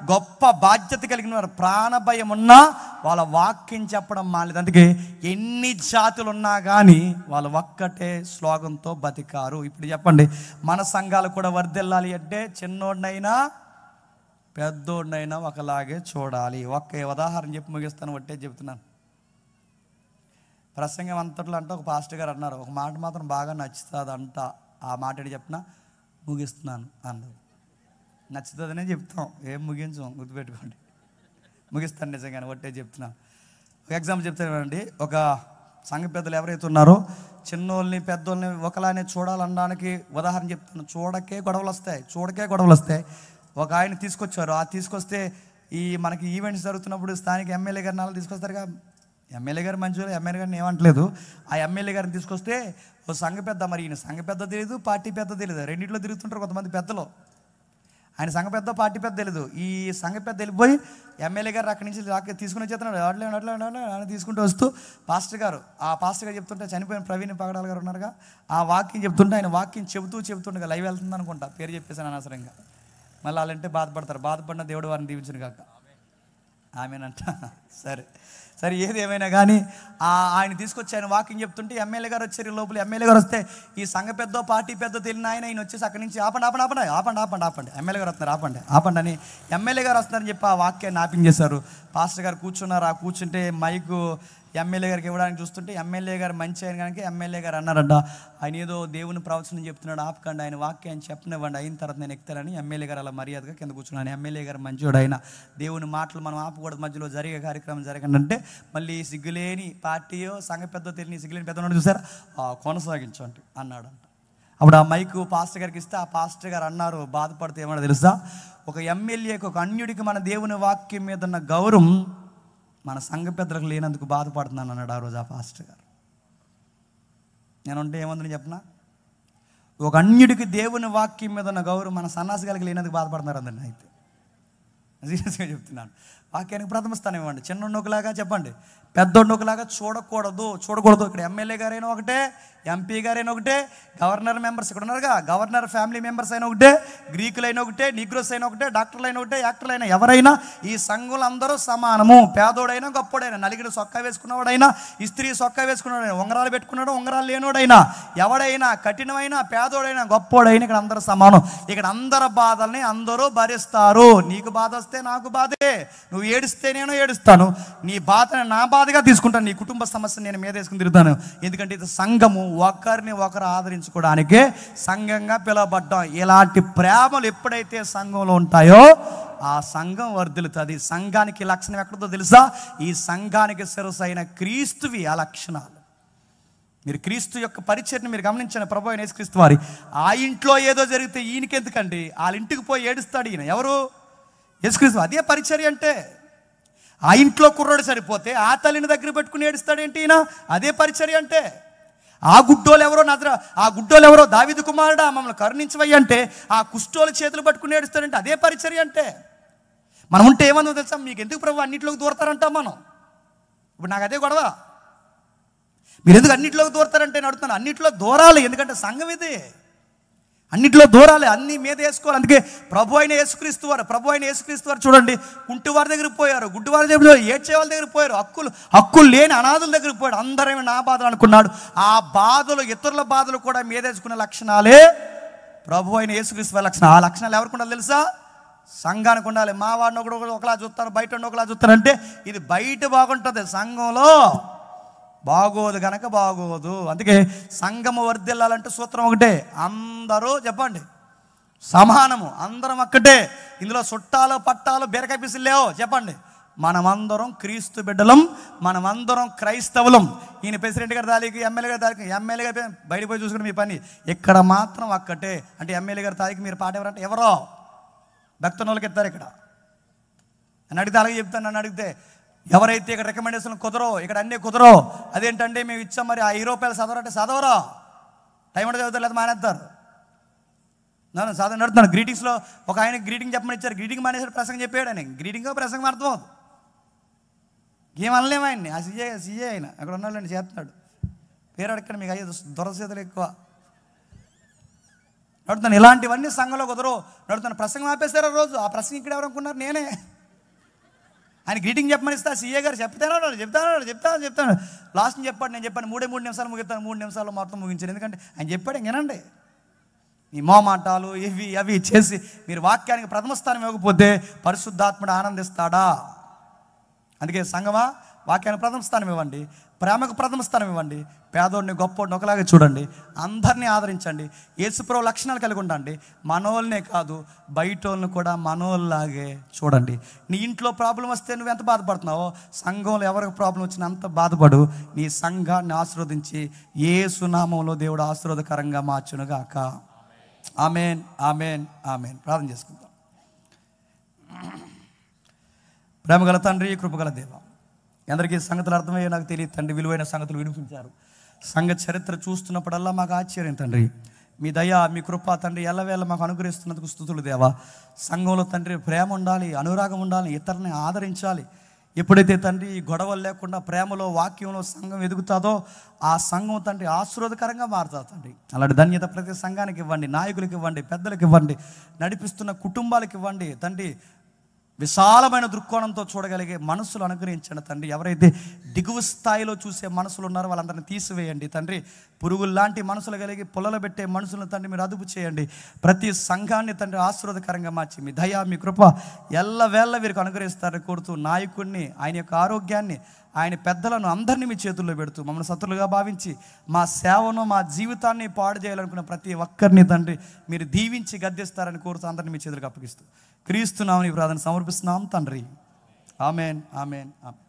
గొప్ప బాధ్యత కలిగిన వారు ప్రాణభయం ఉన్నా వాళ్ళ వాక్యం చెప్పడం మానేది. అందుకే ఎన్ని జాతులు ఉన్నా కానీ వాళ్ళు ఒక్కటే స్లోగంతో బతికారు. ఇప్పుడు చెప్పండి, మన సంఘాలు కూడా వర్ధిల్లాలి అంటే చిన్నోడినైనా పెద్దోడినైనా ఒకలాగే చూడాలి. ఒక్క ఉదాహరణ చెప్పి ముగిస్తాను, ఒట్టే చెప్తున్నాను. ప్రసంగం అంతట్లో అంటే ఒక పాస్టర్ గారు అన్నారు, ఒక మాట మాత్రం బాగా నచ్చుతుందంట. ఆ మాట ఏంటి చెప్పినా, ముగిస్తున్నాను అన్నారు. నచ్చుతుందనే చెప్తాం, ఏం ముగించాం, గుర్తుపెట్టుకోండి. ముగిస్తాను నిజంగానే, ఒట్టే చెప్తున్నాను. ఒక ఎగ్జాంపుల్ చెప్తానండి. ఒక సంఘ పెద్దలు ఎవరైతే ఉన్నారో చిన్నోళ్ళని పెద్దోళ్ళని ఒకలానే చూడాలనడానికి ఉదాహరణ చెప్తాను. చూడకే గొడవలు వస్తాయి. ఒక ఆయన తీసుకొచ్చారు. ఆ తీసుకొస్తే మనకి ఈవెంట్స్ జరుగుతున్నప్పుడు స్థానిక ఎమ్మెల్యే గారిని అలా తీసుకొస్తారుగా. ఎమ్మెల్యే గారు మంచిగా, ఎమ్మెల్యే గారిని ఏమంటలేదు. ఆ ఎమ్మెల్యే గారిని తీసుకొస్తే ఓ సంఘ పెద్ద, మరి ఈయన సంఘ పెద్ద తెలియదు, పార్టీ పెద్ద తెలియదు, రెండింటిలో తిరుగుతుంటారు కొంతమంది పెద్దలు. ఆయన సంఘ పెద్ద, పార్టీ పెద్ద తెలియదు. ఈ సంఘ పెద్ద వెళ్ళిపోయి ఎమ్మెల్యే గారు అక్కడి నుంచి తీసుకుని వచ్చేస్తున్నాడు. అట్లా తీసుకుంటూ వస్తూ పాస్టర్ గారు చెప్తుంటే, చనిపోయిన ప్రవీణ్ పగడాల గారు ఉన్నారుగా, ఆ వాక్యం చెప్తుంటే ఆయన వాక్యం చెబుతుండగా లైవ్ వెళ్తుంది అనుకుంటా, పేరు చెప్పేసాను అనవసరంగా. మళ్ళీ వాళ్ళంటే బాధపడిన దేవుడు వారిని దీవించును కాక. ఆమెనంట. సరే ఏది ఏమైనా కానీ ఆయన తీసుకొచ్చి ఆయన వాకింగ్ చెప్తుంటే ఎమ్మెల్యే గారు వచ్చారు. లోపల ఎమ్మెల్యే గారు వస్తే ఈ సంఘ పెద్ద, పార్టీ పెద్ద తెలియని ఆయన వచ్చేసి అక్కడి నుంచి ఆపండి ఎమ్మెల్యే గారు వస్తున్నారు, ఆపండి అని ఎమ్మెల్యే గారు వస్తున్నారని చెప్పి ఆ వాక్యాన్ని ఆపించేశారు. పాస్టర్ గారు కూర్చున్నారు. ఆ కూర్చుంటే మైకు ఎమ్మెల్యే గారికి ఇవ్వడానికి చూస్తుంటే ఎమ్మెల్యే గారు మంచి ఆయన కనుక ఎమ్మెల్యే గారు అన్నారంట, ఆయన ఏదో దేవుని ప్రవచనం చెప్తున్నాడు, ఆపకండి, ఆయన వాక్యాన్ని చెప్పనివ్వండి, అయిన తర్వాత నేను ఎక్కుతానని ఎమ్మెల్యే గారు అలా మర్యాదగా కింద కూర్చున్నాను. ఎమ్మెల్యే గారు మంచివాడు, ఆయన దేవుని మాటలు మనం ఆపకూడదు, మధ్యలో జరిగే కార్యక్రమం జరగండి అంటే మళ్ళీ సిగ్గులేని పార్టీయో సంఘ పెద్ద తెలియని సిగ్గులేని పెద్ద చూసారా, కొనసాగించండి అన్నాడంట. అప్పుడు ఆ మైకు పాస్టర్ గారికి ఇస్తే ఆ పాస్టర్ గారు అన్నారు, బాధపడితే ఏమన్నా తెలుసా, ఒక ఎమ్మెల్యేకి, ఒక అన్యుడికి మన దేవుని వాక్యం మీద ఉన్న గౌరవం మన సంఘ పెద్దలకు లేనందుకు బాధపడుతున్నాను అన్నాడు ఆ రోజు ఆ పాస్టర్ గారు. నేనుంటే ఏమందని చెప్పనా, ఒక అన్యుడికి దేవుని వాక్యం మీద ఉన్న గౌరవం మన సన్నాసి గారికి లేనందుకు బాధపడుతున్నారు అందరిని. అయితే సీరియస్గా చెప్తున్నాను, వాక్యానికి ప్రథమ స్థానం ఇవ్వండి. చిన్నోళ్ళలాగా చెప్పండి, పెద్దోళ్ళలాగా చూడకూడదు. ఇక్కడ ఎమ్మెల్యే గారైనా ఒకటే, ఎంపీ గారైనా ఒకటే, గవర్నర్ మెంబర్స్ ఇక్కడ ఉన్నారుగా, గవర్నర్ ఫ్యామిలీ మెంబర్స్ అయినా ఒకటే, గ్రీకులైనా ఒకటే, నీగ్రోస్ అయినా ఒకటే, డాక్టర్లు అయినా ఒకటే, యాక్టర్లు అయినా ఎవరైనా ఈ సంఘంలో అందరూ సమానము. పేదోడైనా గొప్పోడైనా, నలిగిన సొక్కా వేసుకున్నవాడైనా, ఇస్త్రీ సొక్కా వేసుకున్నవాడైనా, ఉంగరాలు పెట్టుకున్నాడు ఉంగరాలు లేనోడైనా, ఎవడైనా కఠినమైన పేదోడైనా గొప్పోడైనా ఇక్కడ అందరూ సమానం. ఇక్కడ అందరి బాధల్ని అందరూ భరిస్తారు. నీకు బాధ వస్తే నాకు బాధే, నువ్వు ఏడిస్తే నేను ఏడుస్తాను, నీ బాధని నా బాధగా తీసుకుంటాను, నీ కుటుంబ సమస్యను నేను మీద వేసుకుని తిరుగుతాను. ఎందుకంటే ఇది సంఘము, ఒకరిని ఒకరు ఆదరించుకోవడానికే సంఘంగా పిలువబడ్డాం. ఇలాంటి ప్రేమలు ఎప్పుడైతే సంఘంలో ఉంటాయో ఆ సంఘం వర్ధిల్లుతుంది. సంఘానికి లక్షణం ఎక్కడో తెలుసా? ఈ సంఘానికి శిరస్సు అయిన క్రీస్తువి ఆ లక్షణాలు. మీరు క్రీస్తు యొక్క పరిచర్ని మీరు గమనించండి. ప్రభు అయిన యేసుక్రీస్తు వారి ఆ ఇంట్లో ఏదో జరిగితే ఈయనకెందుకండి, వాళ్ళ ఇంటికి పోయి ఏడుస్తాడు ఈయన. ఎవరు? యేసుక్రీస్తు. అదే పరిచర్య అంటే. ఆ ఇంట్లో కుర్రోడు సరిపోతే ఆ తల్లిని దగ్గర పెట్టుకుని ఏడుస్తాడేంటి ఈయన? అదే పరిచర్య అంటే. ఆ గుడ్డోలు ఎవరో దావీదు కుమారుడా మమ్మల్ని కరుణించవయ్య అంటే ఆ కుష్ఠోల చేతులు పట్టుకుని ఏడుస్తాడంటే అదే పరిచర్య అంటే. మనం ఉంటే ఏమన్నా తెలుసా? మీకు ఎందుకు ప్రభు అన్నింటిలోకి దూరతారంటాం మనం. ఇప్పుడు నాకు అదే గొడవ, మీరు ఎందుకు అన్నింటిలోకి దూరతారంటే నేను అడుగుతాను. అన్నింటిలో దూరాలి, ఎందుకంటే సంఘం ఇది. అన్నింటిలో దూరాలి, అన్ని మీద వేసుకోవాలి. అందుకే ప్రభు అయిన యేసుక్రీస్తు వారు చూడండి, కుంటివారి దగ్గరికి పోయారు, గుడ్డివారి దగ్గర, ఏడ్చేవాళ్ళ దగ్గర పోయారు, హక్కులు లేని అనాథుల దగ్గరికి పోయాడు. అందరేమో నా బాధలు అనుకున్నాడు. ఆ బాధలు, ఇతరుల బాధలు కూడా మీద వేసుకునే లక్షణాలే ప్రభు అయిన యేసుక్రీస్తు వారి లక్షణం. ఆ లక్షణాలు ఎవరికి ఉండాలి తెలుసా? సంఘానికి ఉండాలి. మా వాడిని ఒకలా చూస్తారు, బయట ఒకలా చూస్తారంటే ఇది బయట బాగుంటుంది, సంఘంలో బాగోదు గనక బాగోదు. అందుకే సంఘము వర్ధిల్లాలంటే సూత్రం ఒకటే, అందరూ చెప్పండి సమానము, అందరం ఒక్కటే. ఇందులో చుట్టాలు పట్టాలు బీరకాయ పీసులు లేవు. చెప్పండి, మనమందరం క్రీస్తు బిడ్డలం, మనమందరం క్రైస్తవులం. ఈయన ప్రెసిడెంట్ గారి తారీఖు, ఎమ్మెల్యే గారి తారీఖు, ఎమ్మెల్యే గారి బయటకు పోయి చూసుకుంటే మీ పని. ఇక్కడ మాత్రం ఒక్కటే. అంటే ఎమ్మెల్యే గారి తారీఖు మీరు పాట ఎవరంటే ఎవరో భక్తుని వాళ్ళకి ఎత్తారు. ఇక్కడ నన్ను అడిగితే అలాగే చెప్తాను. నన్ను అడిగితే ఎవరైతే ఇక్కడ రికమెండేషన్ కుదరో, ఇక్కడ అన్నీ కుదరో, అదేంటంటే మేము ఇచ్చాం మరి ఆ రూపాయలు చదవరంటే చదవరా, టైం అంటే చదువుతారు లేదా మానేస్తారు. నన్ను చదవ నడుతున్నాను. గ్రీటింగ్స్లో ఒక ఆయన గ్రీటింగ్ చెప్పమని ఇచ్చారు, గ్రీటింగ్ మానేసాడు, ప్రసంగం చెప్పాడు. ఆయన గ్రీటింగ్ ప్రసంగం అర్థం అవుతుంది. ఏమనలేము ఆయన్ని. ఆ సీఏ ఆయన అక్కడ ఉన్నాళ్ళండి చేస్తున్నాడు, పేరు అడగండి, మీకు అయ్యేది దురసేతలు ఎక్కువ. నడుతాను ఇలాంటివన్నీ సంఘంలో కుదరవు. నడుతాను ప్రసంగం ఆపేస్తారా రోజు. ఆ ప్రసంగం ఇక్కడ ఎవరు అనుకున్నారు? నేనే. ఆయన గ్రీటింగ్ చెప్పమని ఇస్తా, సీఏ గారు చెప్తాను లాస్ట్ చెప్పాడు. నేను చెప్పాను 3 నిమిషాలు ముగిస్తాను, 3 నిమిషాలు మొత్తం ముగించాను. ఎందుకంటే ఆయన చెప్పాడు, ఇంకేనండి ఈ మోమాటాలు ఇవి అవి చేసి మీరు వాక్యానికి ప్రథమ స్థానం ఇవ్వకపోతే పరిశుద్ధాత్ముడు ఆనందిస్తాడా? అందుకే సంఘమా, వాక్యానికి ప్రథమ స్థానం ఇవ్వండి, ప్రేమకు ప్రథమ స్థానం ఇవ్వండి, పేదోడిని గొప్పోడిని ఒకలాగే చూడండి, అందరినీ ఆదరించండి, యేసుప్రభు లక్షణాలు కలిగి ఉండండి. మనోళ్ళనే కాదు బయటోళ్ళని కూడా మనోళ్ళలాగే చూడండి. నీ ఇంట్లో ప్రాబ్లం వస్తే నువ్వు ఎంత బాధపడుతున్నావో సంఘంలో ఎవరికి ప్రాబ్లం వచ్చినా అంత బాధపడు. నీ సంఘాన్ని ఆశీర్వదించి యేసు నామములో దేవుడు ఆశీర్వాదకరంగా మార్చునుగాక. Amen, amen, amen. ప్రార్థన చేసుకుందాం. ప్రేమగల తండ్రి, కృపగల దేవ, అందరికీ సంగతులు అర్థమయ్యే నాకు తెలియదు తండ్రి. విలువైన సంగతులు వినిపించారు. సంఘ చరిత్ర చూస్తున్నప్పుడల్లా మాకు ఆశ్చర్యం తండ్రి. మీ దయ, మీ కృప తండ్రి ఎల్లవేళ మాకు అనుగ్రహిస్తున్నందుకు స్తుతులు దేవా. సంఘంలో తండ్రి ప్రేమ ఉండాలి, అనురాగం ఉండాలి, ఇతరులని ఆదరించాలి. ఎప్పుడైతే తండ్రి ఈ గొడవలు లేకుండా ప్రేమలో, వాక్యంలో సంఘం ఎదుగుతుందో ఆ సంఘం తండ్రి ఆశీర్వాదకరంగా మారుతుంది తండ్రి. అలాంటి ధన్యత ప్రతి సంఘానికి ఇవ్వండి, నాయకులకు ఇవ్వండి, పెద్దలకు ఇవ్వండి, నడిపిస్తున్న కుటుంబాలకు ఇవ్వండి తండ్రి. విశాలమైన దృక్కోణంతో చూడగలిగే మనసులు అనుగ్రహించండి తండ్రి. ఎవరైతే దిగువ స్థాయిలో చూసే మనసులు ఉన్నారో వాళ్ళందరినీ తీసివేయండి తండ్రి. పురుగుల్లాంటి మనసులు కలిగి పొలలో పెట్టే మనసులను తండ్రి మీరు అదుపు చేయండి. ప్రతి సంఘాన్ని తండ్రి ఆశీర్వాదకరంగా మార్చి మీ దయ, మీ కృప ఎల్లవేళ వీరికి అనుగ్రహిస్తారని కోరుతూ, నాయకుడిని, ఆయన యొక్క ఆరోగ్యాన్ని, ఆయన పెద్దలను అందరినీ మీ చేతుల్లో పెడుతూ మమ్మల్ని శత్రులుగా భావించి మా సేవను, మా జీవితాన్ని పాడు చేయాలనుకున్న ప్రతి ఒక్కరిని తండ్రి మీరు దీవించి గద్దిస్తారని కోరుతూ అందరినీ మీ చేతులకు అప్పగిస్తూ క్రీస్తు నామమున ఈ ప్రార్థన సమర్పిస్తున్నాం తండ్రి. Amen, amen, amen.